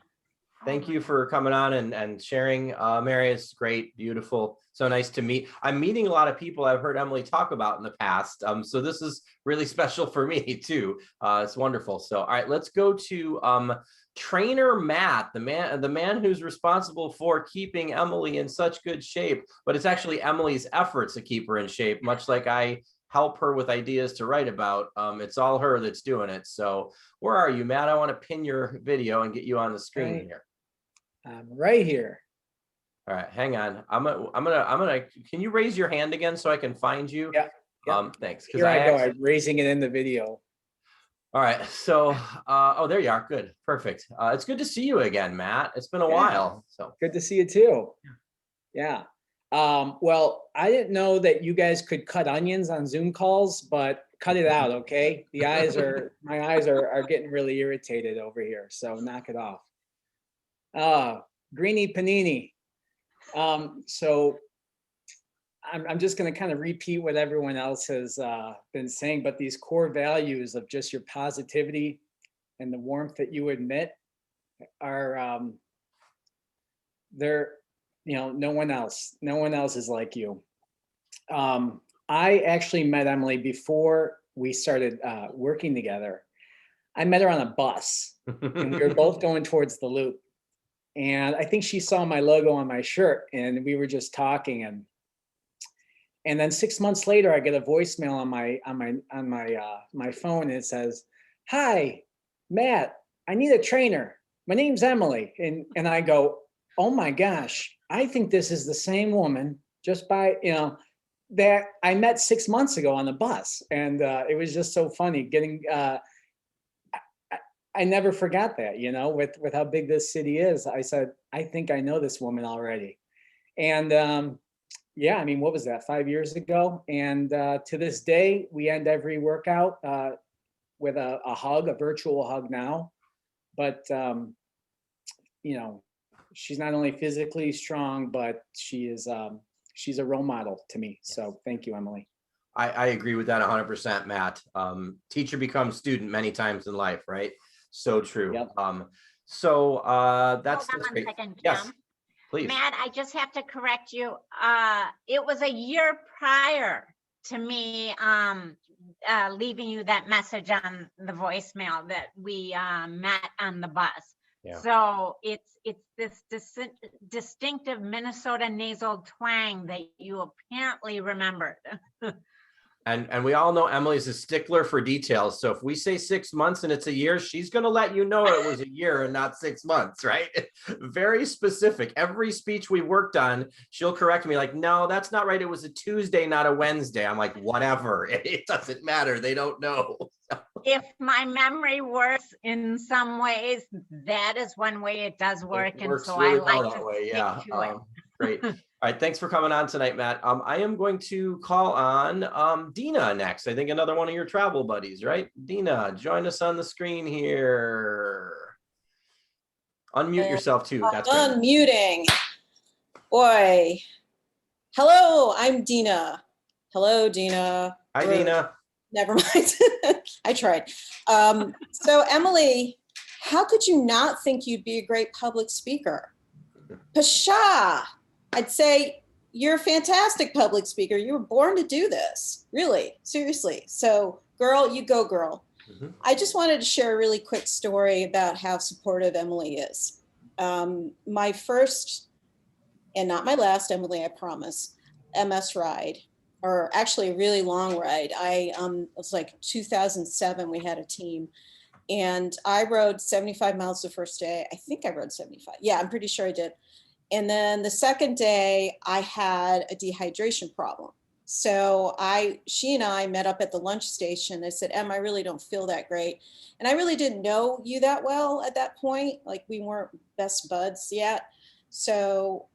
Thank you for coming on and sharing. Mary, it's great, beautiful. So nice to meet. I'm meeting a lot of people I've heard Emily talk about in the past. So this is really special for me too. It's wonderful. So, all right, let's go to trainer Matt, the man who's responsible for keeping Emily in such good shape, but it's actually Emily's efforts to keep her in shape, much like I help her with ideas to write about. It's all her that's doing it. So where are you, Matt? I want to pin your video and get you on the screen here. I'm right here. All right, hang on. I'm gonna. Can you raise your hand again so I can find you? Yeah. Thanks. Here I go. I'm raising it in the video. All right. So, oh, there you are. Good. Perfect. It's good to see you again, Matt. It's been a while. So good to see you too. Yeah. Well, I didn't know that you guys could cut onions on Zoom calls, but cut it out, okay? My eyes are getting really irritated over here. So knock it off. Greenie Panini. So I'm just going to kind of repeat what everyone else has been saying, but these core values of just your positivity and the warmth that you admit are, they're, no one else is like you. I actually met Emily before we started working together. I met her on a bus and we were both going towards the loop. And I think she saw my logo on my shirt and we were just talking, and then 6 months later I get a voicemail on my phone, and it says, "Hi, Matt, I need a trainer. My name's Emily." And I go, "Oh my gosh, I think this is the same woman just by, that I met 6 months ago on the bus." And it was just so funny getting, I never forgot that, with how big this city is. I said, I think I know this woman already. And yeah, I mean, what was that, 5 years ago? And to this day, we end every workout with a hug, a virtual hug now. But, she's not only physically strong, but she's a role model to me. So thank you, Emily. I agree with that 100%, Matt. Teacher becomes student many times in life, right? So true. Yep. That's Hold on great. one second, Yes, Jim. please. Matt, I just have to correct you. It was a year prior to me leaving you that message on the voicemail that we met on the bus. Yeah. So it's this distinctive Minnesota nasal twang that you apparently remembered. And we all know Emily's a stickler for details. So if we say 6 months and it's a year, she's going to let you know it was a year and not 6 months, right? Very specific. Every speech we worked on, she'll correct me like, "No, that's not right. It was a Tuesday, not a Wednesday." I'm like, whatever. It doesn't matter. They don't know. If my memory works in some ways, that is one way it does work. It And works so really I well like that to way. stick Yeah. to it. Great. All right. Thanks for coming on tonight, Matt. I am going to call on Dina next. I think another one of your travel buddies, right? Dina, join us on the screen here. Unmute yourself too. That's great. Unmuting. Boy. Hello, I'm Dina. Hello, Dina. Hi, Dina. Never mind. I tried. So Emily, how could you not think you'd be a great public speaker? Pshaw! I'd say you're a fantastic public speaker. You were born to do this. Really, seriously. So girl, you go, girl. Mm-hmm. I just wanted to share a really quick story about how supportive Emily is. My first, and not my last, Emily, I promise, MS ride, or actually a really long ride. It was like 2007, we had a team. And I rode 75 miles the first day. I think I rode 75. Yeah, I'm pretty sure I did. And then the second day I had a dehydration problem. So she and I met up at the lunch station. I said, Em, I really don't feel that great. And I really didn't know you that well at that point. Like, we weren't best buds yet. So,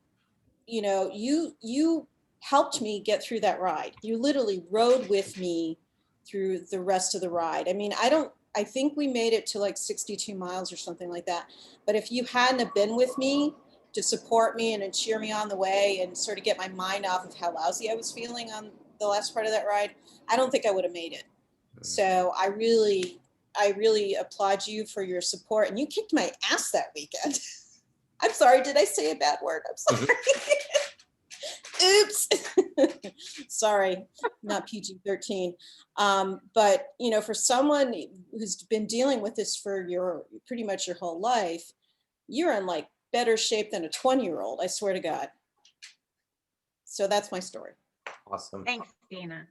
you know, you helped me get through that ride. You literally rode with me through the rest of the ride. I mean, I think we made it to like 62 miles or something like that. But if you hadn't have been with me to support me and to cheer me on the way and sort of get my mind off of how lousy I was feeling on the last part of that ride, I don't think I would have made it. So I really applaud you for your support. And you kicked my ass that weekend. I'm sorry, did I say a bad word? I'm sorry. Oops. Sorry, not PG-13. But, you know, for someone who's been dealing with this for pretty much your whole life, you're in like better shape than a 20-year-old, I swear to God. So that's my story. Awesome. Thanks, Dina.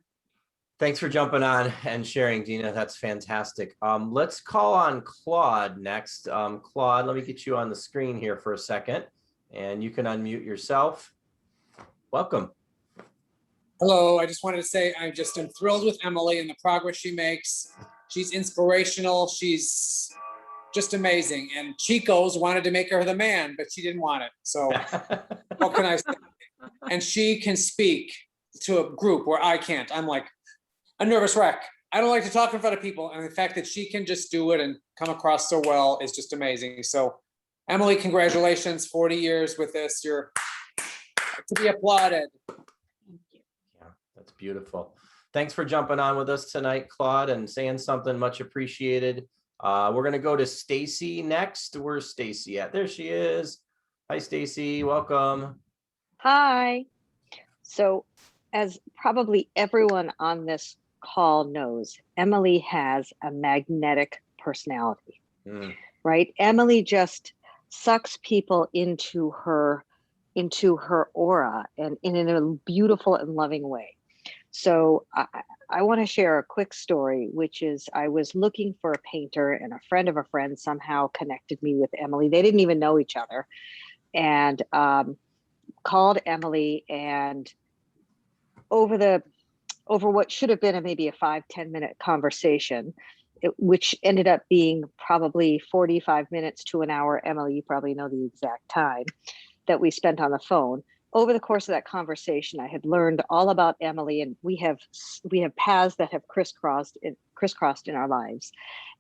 Thanks for jumping on and sharing, Dina. That's fantastic. Let's call on Claude next. Claude, let me get you on the screen here for a second, and you can unmute yourself. Welcome. Hello, I just wanted to say I just am thrilled with Emily and the progress she makes. She's inspirational. She's just amazing. And Chico's wanted to make her the man, but she didn't want it. So what can I say? And she can speak to a group where I can't. I'm like a nervous wreck. I don't like to talk in front of people. And the fact that she can just do it and come across so well is just amazing. So Emily, congratulations, 40 years with this. You're to be applauded. Yeah, that's beautiful. Thanks for jumping on with us tonight, Claude, and saying something much appreciated. We're going to go to Stacy next. Where's Stacy at? There she is. Hi, Stacy. Welcome. Hi. So, as probably everyone on this call knows, Emily has a magnetic personality, right? Emily just sucks people into her aura and in a beautiful and loving way. So I want to share a quick story, which is I was looking for a painter, and a friend of a friend somehow connected me with Emily. They didn't even know each other, and called Emily, and over what should have been maybe a 5-10 minute conversation, which ended up being probably 45 minutes to an hour. Emily, you probably know the exact time that we spent on the phone. Over the course of that conversation, I had learned all about Emily, and we have paths that have crisscrossed in our lives.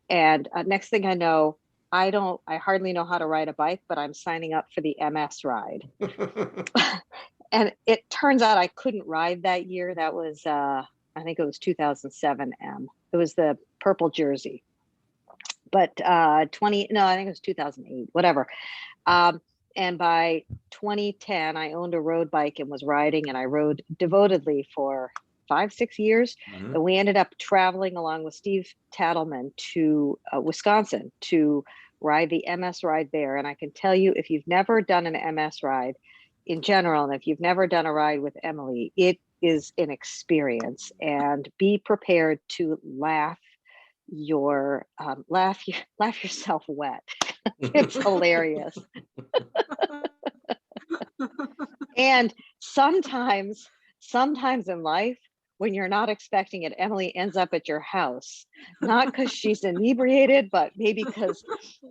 And next thing I know, I hardly know how to ride a bike, but I'm signing up for the MS ride. And it turns out I couldn't ride that year. That was, I think it was 2007 M. It was the purple jersey. But I think it was 2008, whatever. And by 2010, I owned a road bike and was riding, and I rode devotedly for 5-6 years. And we ended up traveling along with Steve Tattleman to Wisconsin to ride the MS ride there. And I can tell you, if you've never done an MS ride in general, and if you've never done a ride with Emily, it is an experience. And be prepared to laugh yourself wet. It's hilarious. And sometimes in life, when you're not expecting it, Emily ends up at your house, not because she's inebriated, but maybe because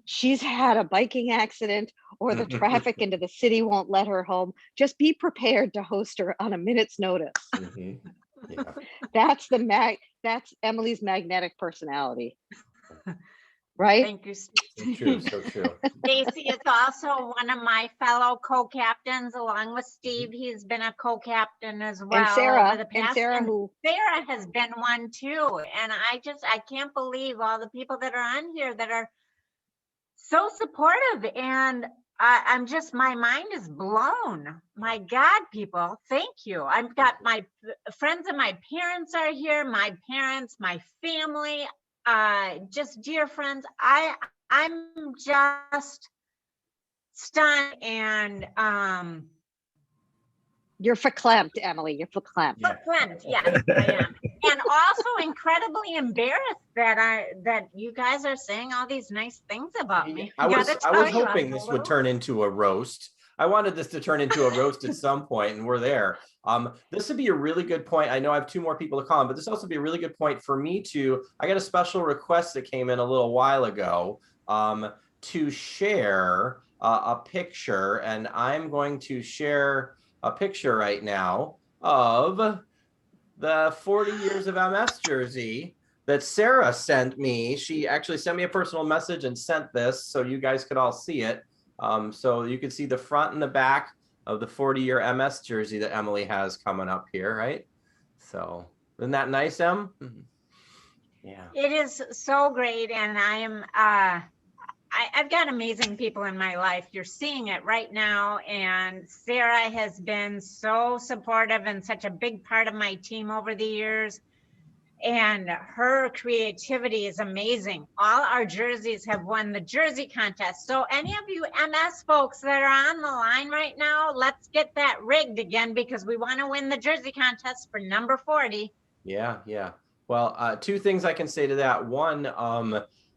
she's had a biking accident or the traffic into the city won't let her home. Just be prepared to host her on a minute's notice. Yeah. That's Emily's magnetic personality. Right? Thank you, So true, so true. Stacy is also one of my fellow co-captains, along with Steve. He's been a co-captain as well. And Sarah, over the past, Sarah has been one too. And I can't believe all the people that are on here that are so supportive. And my mind is blown. My God, people, thank you. I've got my friends and my parents are here, my parents, my family, just dear friends. I'm just stunned, and you're verklempt, Emily. You're verklempt. verklempt, yes, I am. And also incredibly embarrassed that you guys are saying all these nice things about me. I was Gotta tell you, hoping I'm this a would little- turn into a roast. I wanted this to turn into a roast at some point, and we're there. This would be a really good point. I know I have 2 more people to call on, but this also be a really good point for me to. I got a special request that came in a little while ago to share a picture, and I'm going to share a picture right now of the 40 years of MS jersey that Sarah sent me. She actually sent me a personal message and sent this so you guys could all see it. So you can see the front and the back of the 40-year MS jersey that Emily has coming up here, right? So isn't that nice, Em? Yeah. It is so great, and I am I've got amazing people in my life. You're seeing it right now, and Sarah has been so supportive and such a big part of my team over the years. And her creativity is amazing. All our jerseys have won the jersey contest. So any of you MS folks that are on the line right now, let's get that rigged again, because we want to win the jersey contest for number 40. Yeah, yeah. Well, 2 things I can say to that. One,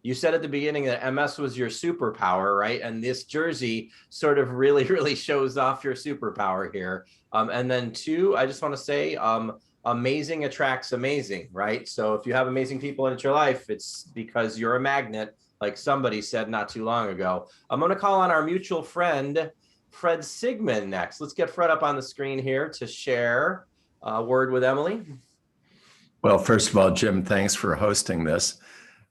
you said at the beginning that MS was your superpower, right? And this jersey sort of really, really shows off your superpower here. And then 2, I just want to say, amazing attracts amazing, right? So if you have amazing people in your life, it's because you're a magnet, like somebody said not too long ago. I'm going to call on our mutual friend, Fred Sigman, next. Let's get Fred up on the screen here to share a word with Emily. Well, first of all, Jim, thanks for hosting this.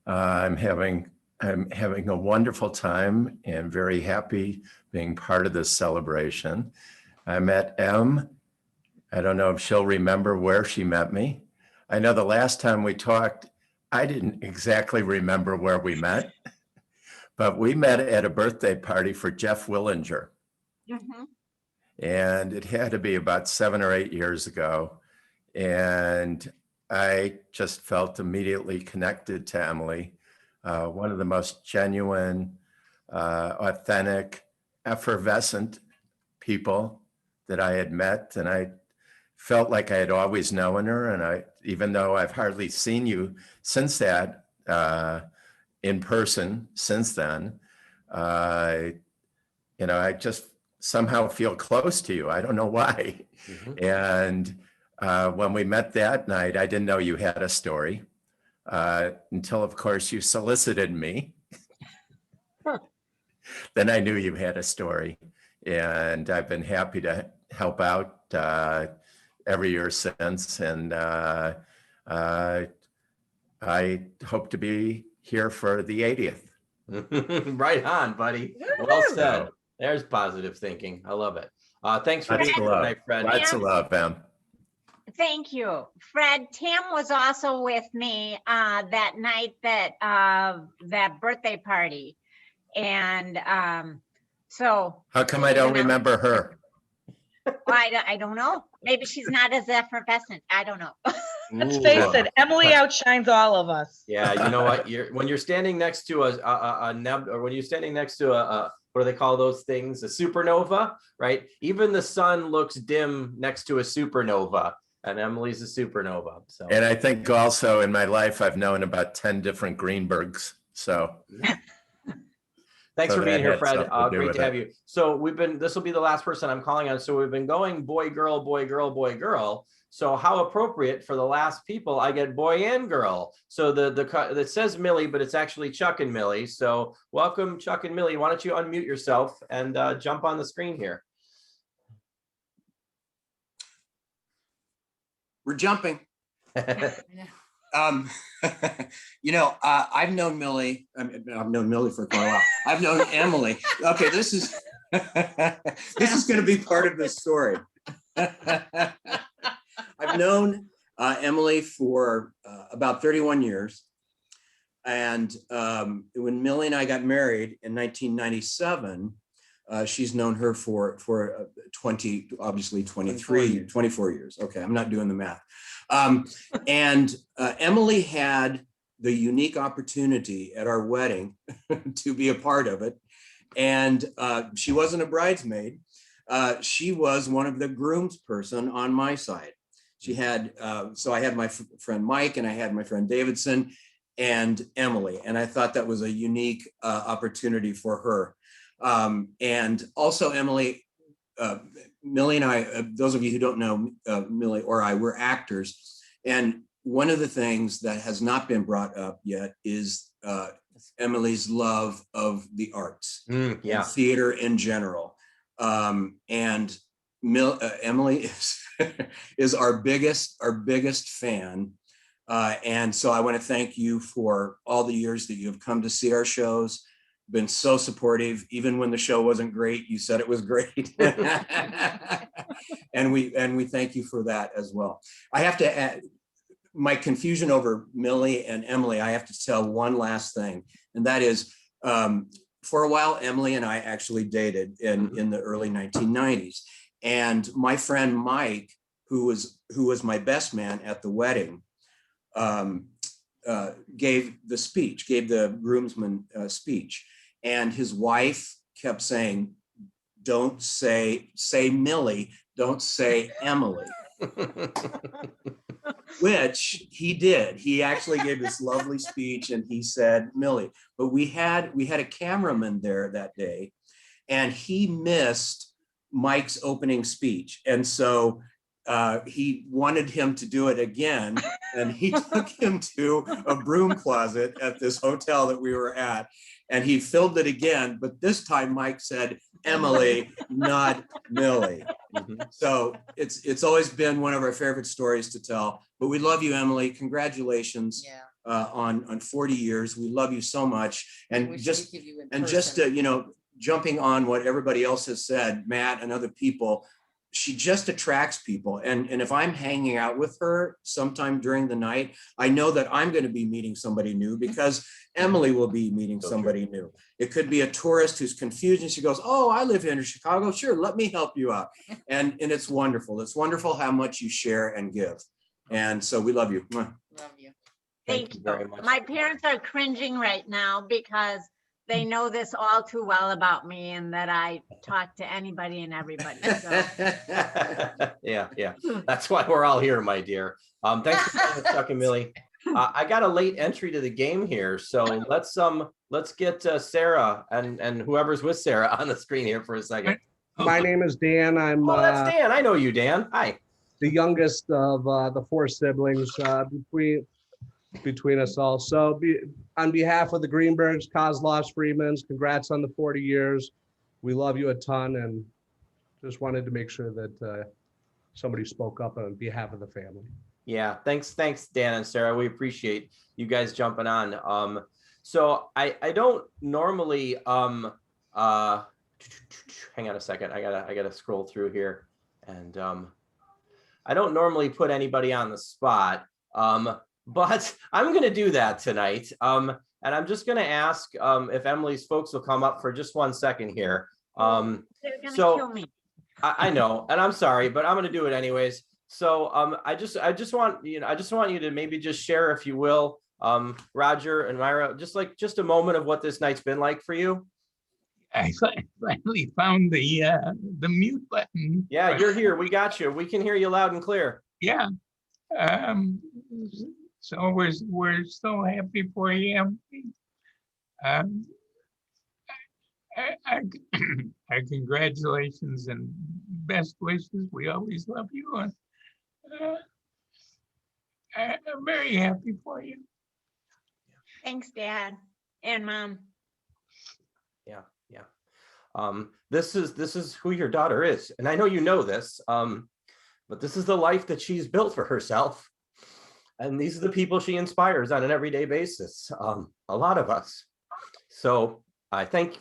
I'm having a wonderful time and very happy being part of this celebration. I met Em. I don't know if she'll remember where she met me. I know the last time we talked, I didn't exactly remember where we met, but we met at a birthday party for Jeff Willinger. Mm-hmm. And it had to be about 7 or 8 years ago. And I just felt immediately connected to Emily, one of the most genuine, authentic, effervescent people that I had met. And I felt like I had always known her. And even though I've hardly seen you since that, in person since then, I just somehow feel close to you. I don't know why. Mm-hmm. And when we met that night, I didn't know you had a story until, of course, you solicited me. Then I knew you had a story, and I've been happy to help out every year since. And I hope to be here for the 80th. Right on, buddy. Well said. There's positive thinking. I love it. Thanks for being here tonight, Fred. Lots of love, Em. Thank you, Fred. Tim was also with me that night, that birthday party, and so. How come I don't remember her? Well, I don't know. Maybe she's not as effervescent. I don't know. Let's face it, Emily outshines all of us. Yeah, you know what? When you're standing next to a neb, or when you're standing next to a what do they call those things? A supernova, right? Even the sun looks dim next to a supernova, and Emily's a supernova. So. And I think also in my life, I've known about 10 different Greenbergs. So. Thanks for being here, Fred. Great to have you. So this will be the last person I'm calling on. So we've been going boy, girl, boy, girl, boy, girl. So how appropriate for the last people, I get boy and girl. So it says Millie, but it's actually Chuck and Millie. So welcome, Chuck and Millie. Why don't you unmute yourself and jump on the screen here? We're jumping. I've known Millie. I've known Millie for quite a while. I've known Emily. Okay, this is going to be part of this story. I've known Emily for about 31 years. And when Millie and I got married in 1997, she's known her for 24 years. Okay, I'm not doing the math. And Emily had the unique opportunity at our wedding to be a part of it. And she wasn't a bridesmaid. She was one of the groomsperson on my side. She had, so I had my friend Mike and I had my friend Davidson and Emily. And I thought that was a unique opportunity for her. And also Emily, Millie and I, those of you who don't know Millie or I, we're actors. And one of the things that has not been brought up yet is Emily's love of the arts, and theater in general. And Emily is our biggest fan. And so I want to thank you for all the years that you have come to see our shows, been so supportive. Even when the show wasn't great, you said it was great. and we thank you for that as well. I have to add my confusion over Millie and Emily. I have to tell one last thing, and that is, for a while, Emily and I actually dated in the early 1990s. And my friend Mike, who was my best man at the wedding, gave the groomsman speech. And his wife kept saying, don't say Millie, don't say Emily. Which he did. He actually gave this lovely speech and he said Millie. But we had a cameraman there that day and he missed Mike's opening speech. And so he wanted him to do it again. And he took him to a broom closet at this hotel that we were at. And he filmed it again, but this time Mike said Emily, not Millie. So it's always been one of our favorite stories to tell. But we love you, Emily. Congratulations on 40 years. We love you so much. And just jumping on what everybody else has said, Matt and other people, she just attracts people. And if I'm hanging out with her sometime during the night, I know that I'm going to be meeting somebody new because Emily will be meeting somebody new. It could be a tourist who's confused and she goes, oh, I live here in Chicago. Sure, let me help you out. And it's wonderful. It's wonderful how much you share and give. And so we love you. Love you. Thank you very much. My parents are cringing right now because they know this all too well about me and that I talk to anybody and everybody. So. Yeah. That's why we're all here, my dear. Thanks for coming, Chuck and Millie. I got a late entry to the game here, so let's get Sarah and whoever's with Sarah on the screen here for a second. My name is Dan. That's Dan. I know you, Dan. Hi. The youngest of the four siblings between us all. So on behalf of the Greenbergs, Kozlovs, Freemans, congrats on the 40 years. We love you a ton and just wanted to make sure that somebody spoke up on behalf of the family. Yeah, thanks, Dan and Sarah. We appreciate you guys jumping on. So I don't normally hang on a second. I gotta scroll through here, and I don't normally put anybody on the spot, but I'm gonna do that tonight. And I'm just gonna ask if Emily's folks will come up for just 1 second here. They're gonna kill me. I know, and I'm sorry, but I'm gonna do it anyways. So I just want you to maybe just share, if you will, Roger and Myra, just a moment of what this night's been like for you. I finally found the mute button. Yeah, you're here. We got you. We can hear you loud and clear. Yeah. So we're so happy for you. Our congratulations and best wishes. We always love you. I'm very happy for you. Thanks, Dad and Mom. Yeah. This is who your daughter is, and I know you know this, but this is the life that she's built for herself, and these are the people she inspires on an everyday basis. A lot of us. So I thanks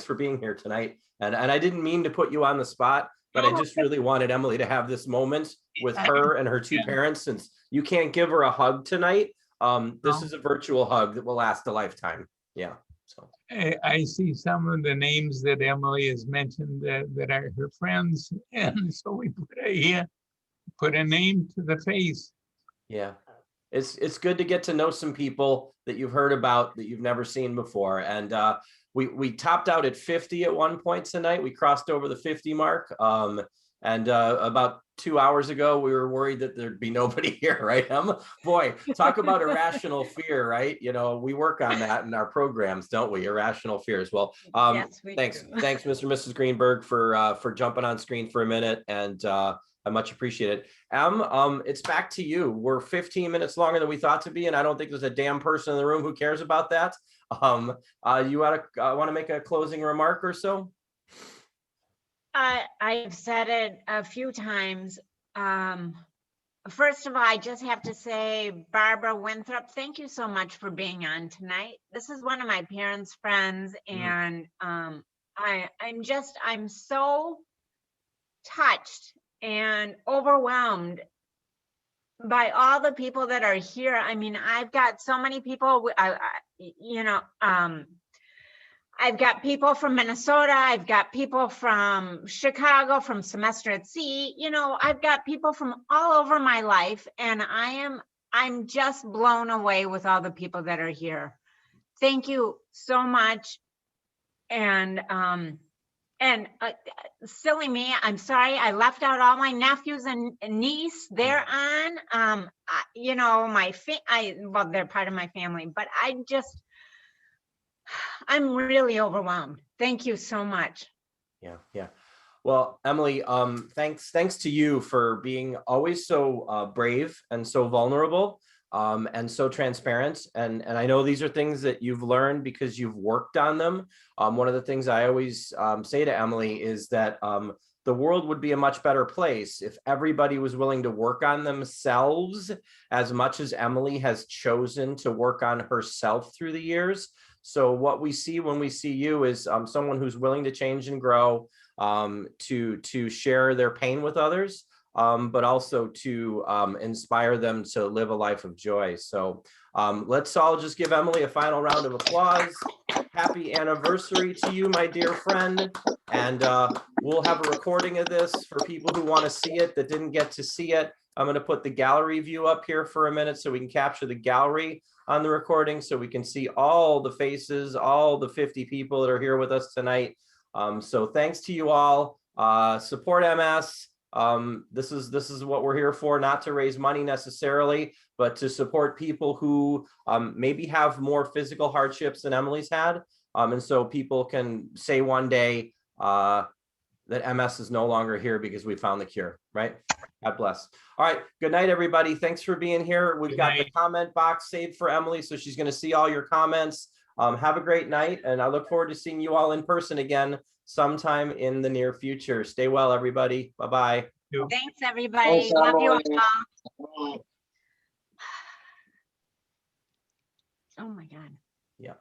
for being here tonight, and I didn't mean to put you on the spot, but I just really wanted Emily to have this moment with her and her two parents, since you can't give her a hug tonight. This is a virtual hug that will last a lifetime. Yeah. So I see some of the names that Emily has mentioned that are her friends, and so we put a name to the face. Yeah, it's good to get to know some people that you've heard about that you've never seen before, and we topped out at 50 at one point tonight. We crossed over the 50 mark, And about 2 hours ago, we were worried that there'd be nobody here, right, Em? Boy, talk about irrational fear, right? You know, we work on that in our programs, don't we? Irrational fears. Well, Yes, we thanks, do. thanks, Mr. and Mrs. Greenberg, for jumping on screen for a minute, and I much appreciate it. Em, it's back to you. We're 15 minutes longer than we thought to be, and I don't think there's a damn person in the room who cares about that. You want to make a closing remark or so? I've said it a few times. First of all, I just have to say, Barbara Winthrop, thank you so much for being on tonight. This is one of my parents' friends, and I'm so touched and overwhelmed by all the people that are here. I mean, I've got so many people, I've got people from Minnesota, I've got people from Chicago, from Semester at Sea, I've got people from all over my life, and I'm just blown away with all the people that are here. Thank you so much. And silly me, I'm sorry, I left out all my nephews and niece. They're on, well, they're part of my family, but I'm really overwhelmed. Thank you so much. Yeah. Well, Emily, thanks to you for being always so brave and so vulnerable, and so transparent. And I know these are things that you've learned because you've worked on them. One of the things I always say to Emily is that the world would be a much better place if everybody was willing to work on themselves as much as Emily has chosen to work on herself through the years. So what we see when we see you is someone who's willing to change and grow, to share their pain with others, but also to inspire them to live a life of joy. So let's all just give Emily a final round of applause. Happy anniversary to you, my dear friend. And we'll have a recording of this for people who want to see it that didn't get to see it. I'm going to put the gallery view up here for a minute so we can capture the gallery on the recording, so we can see all the faces, all the 50 people that are here with us tonight. So thanks to you all. Support MS. This is what we're here for, not to raise money necessarily, but to support people who maybe have more physical hardships than Emily's had. And so people can say one day that MS is no longer here because we found the cure, right? God bless. All right. Good night, everybody. Thanks for being here. We've got the comment box saved for Emily, so she's going to see all your comments. Have a great night, and I look forward to seeing you all in person again sometime in the near future. Stay well, everybody. Bye-bye. Thanks, everybody. Love you all. Oh my God. Yeah.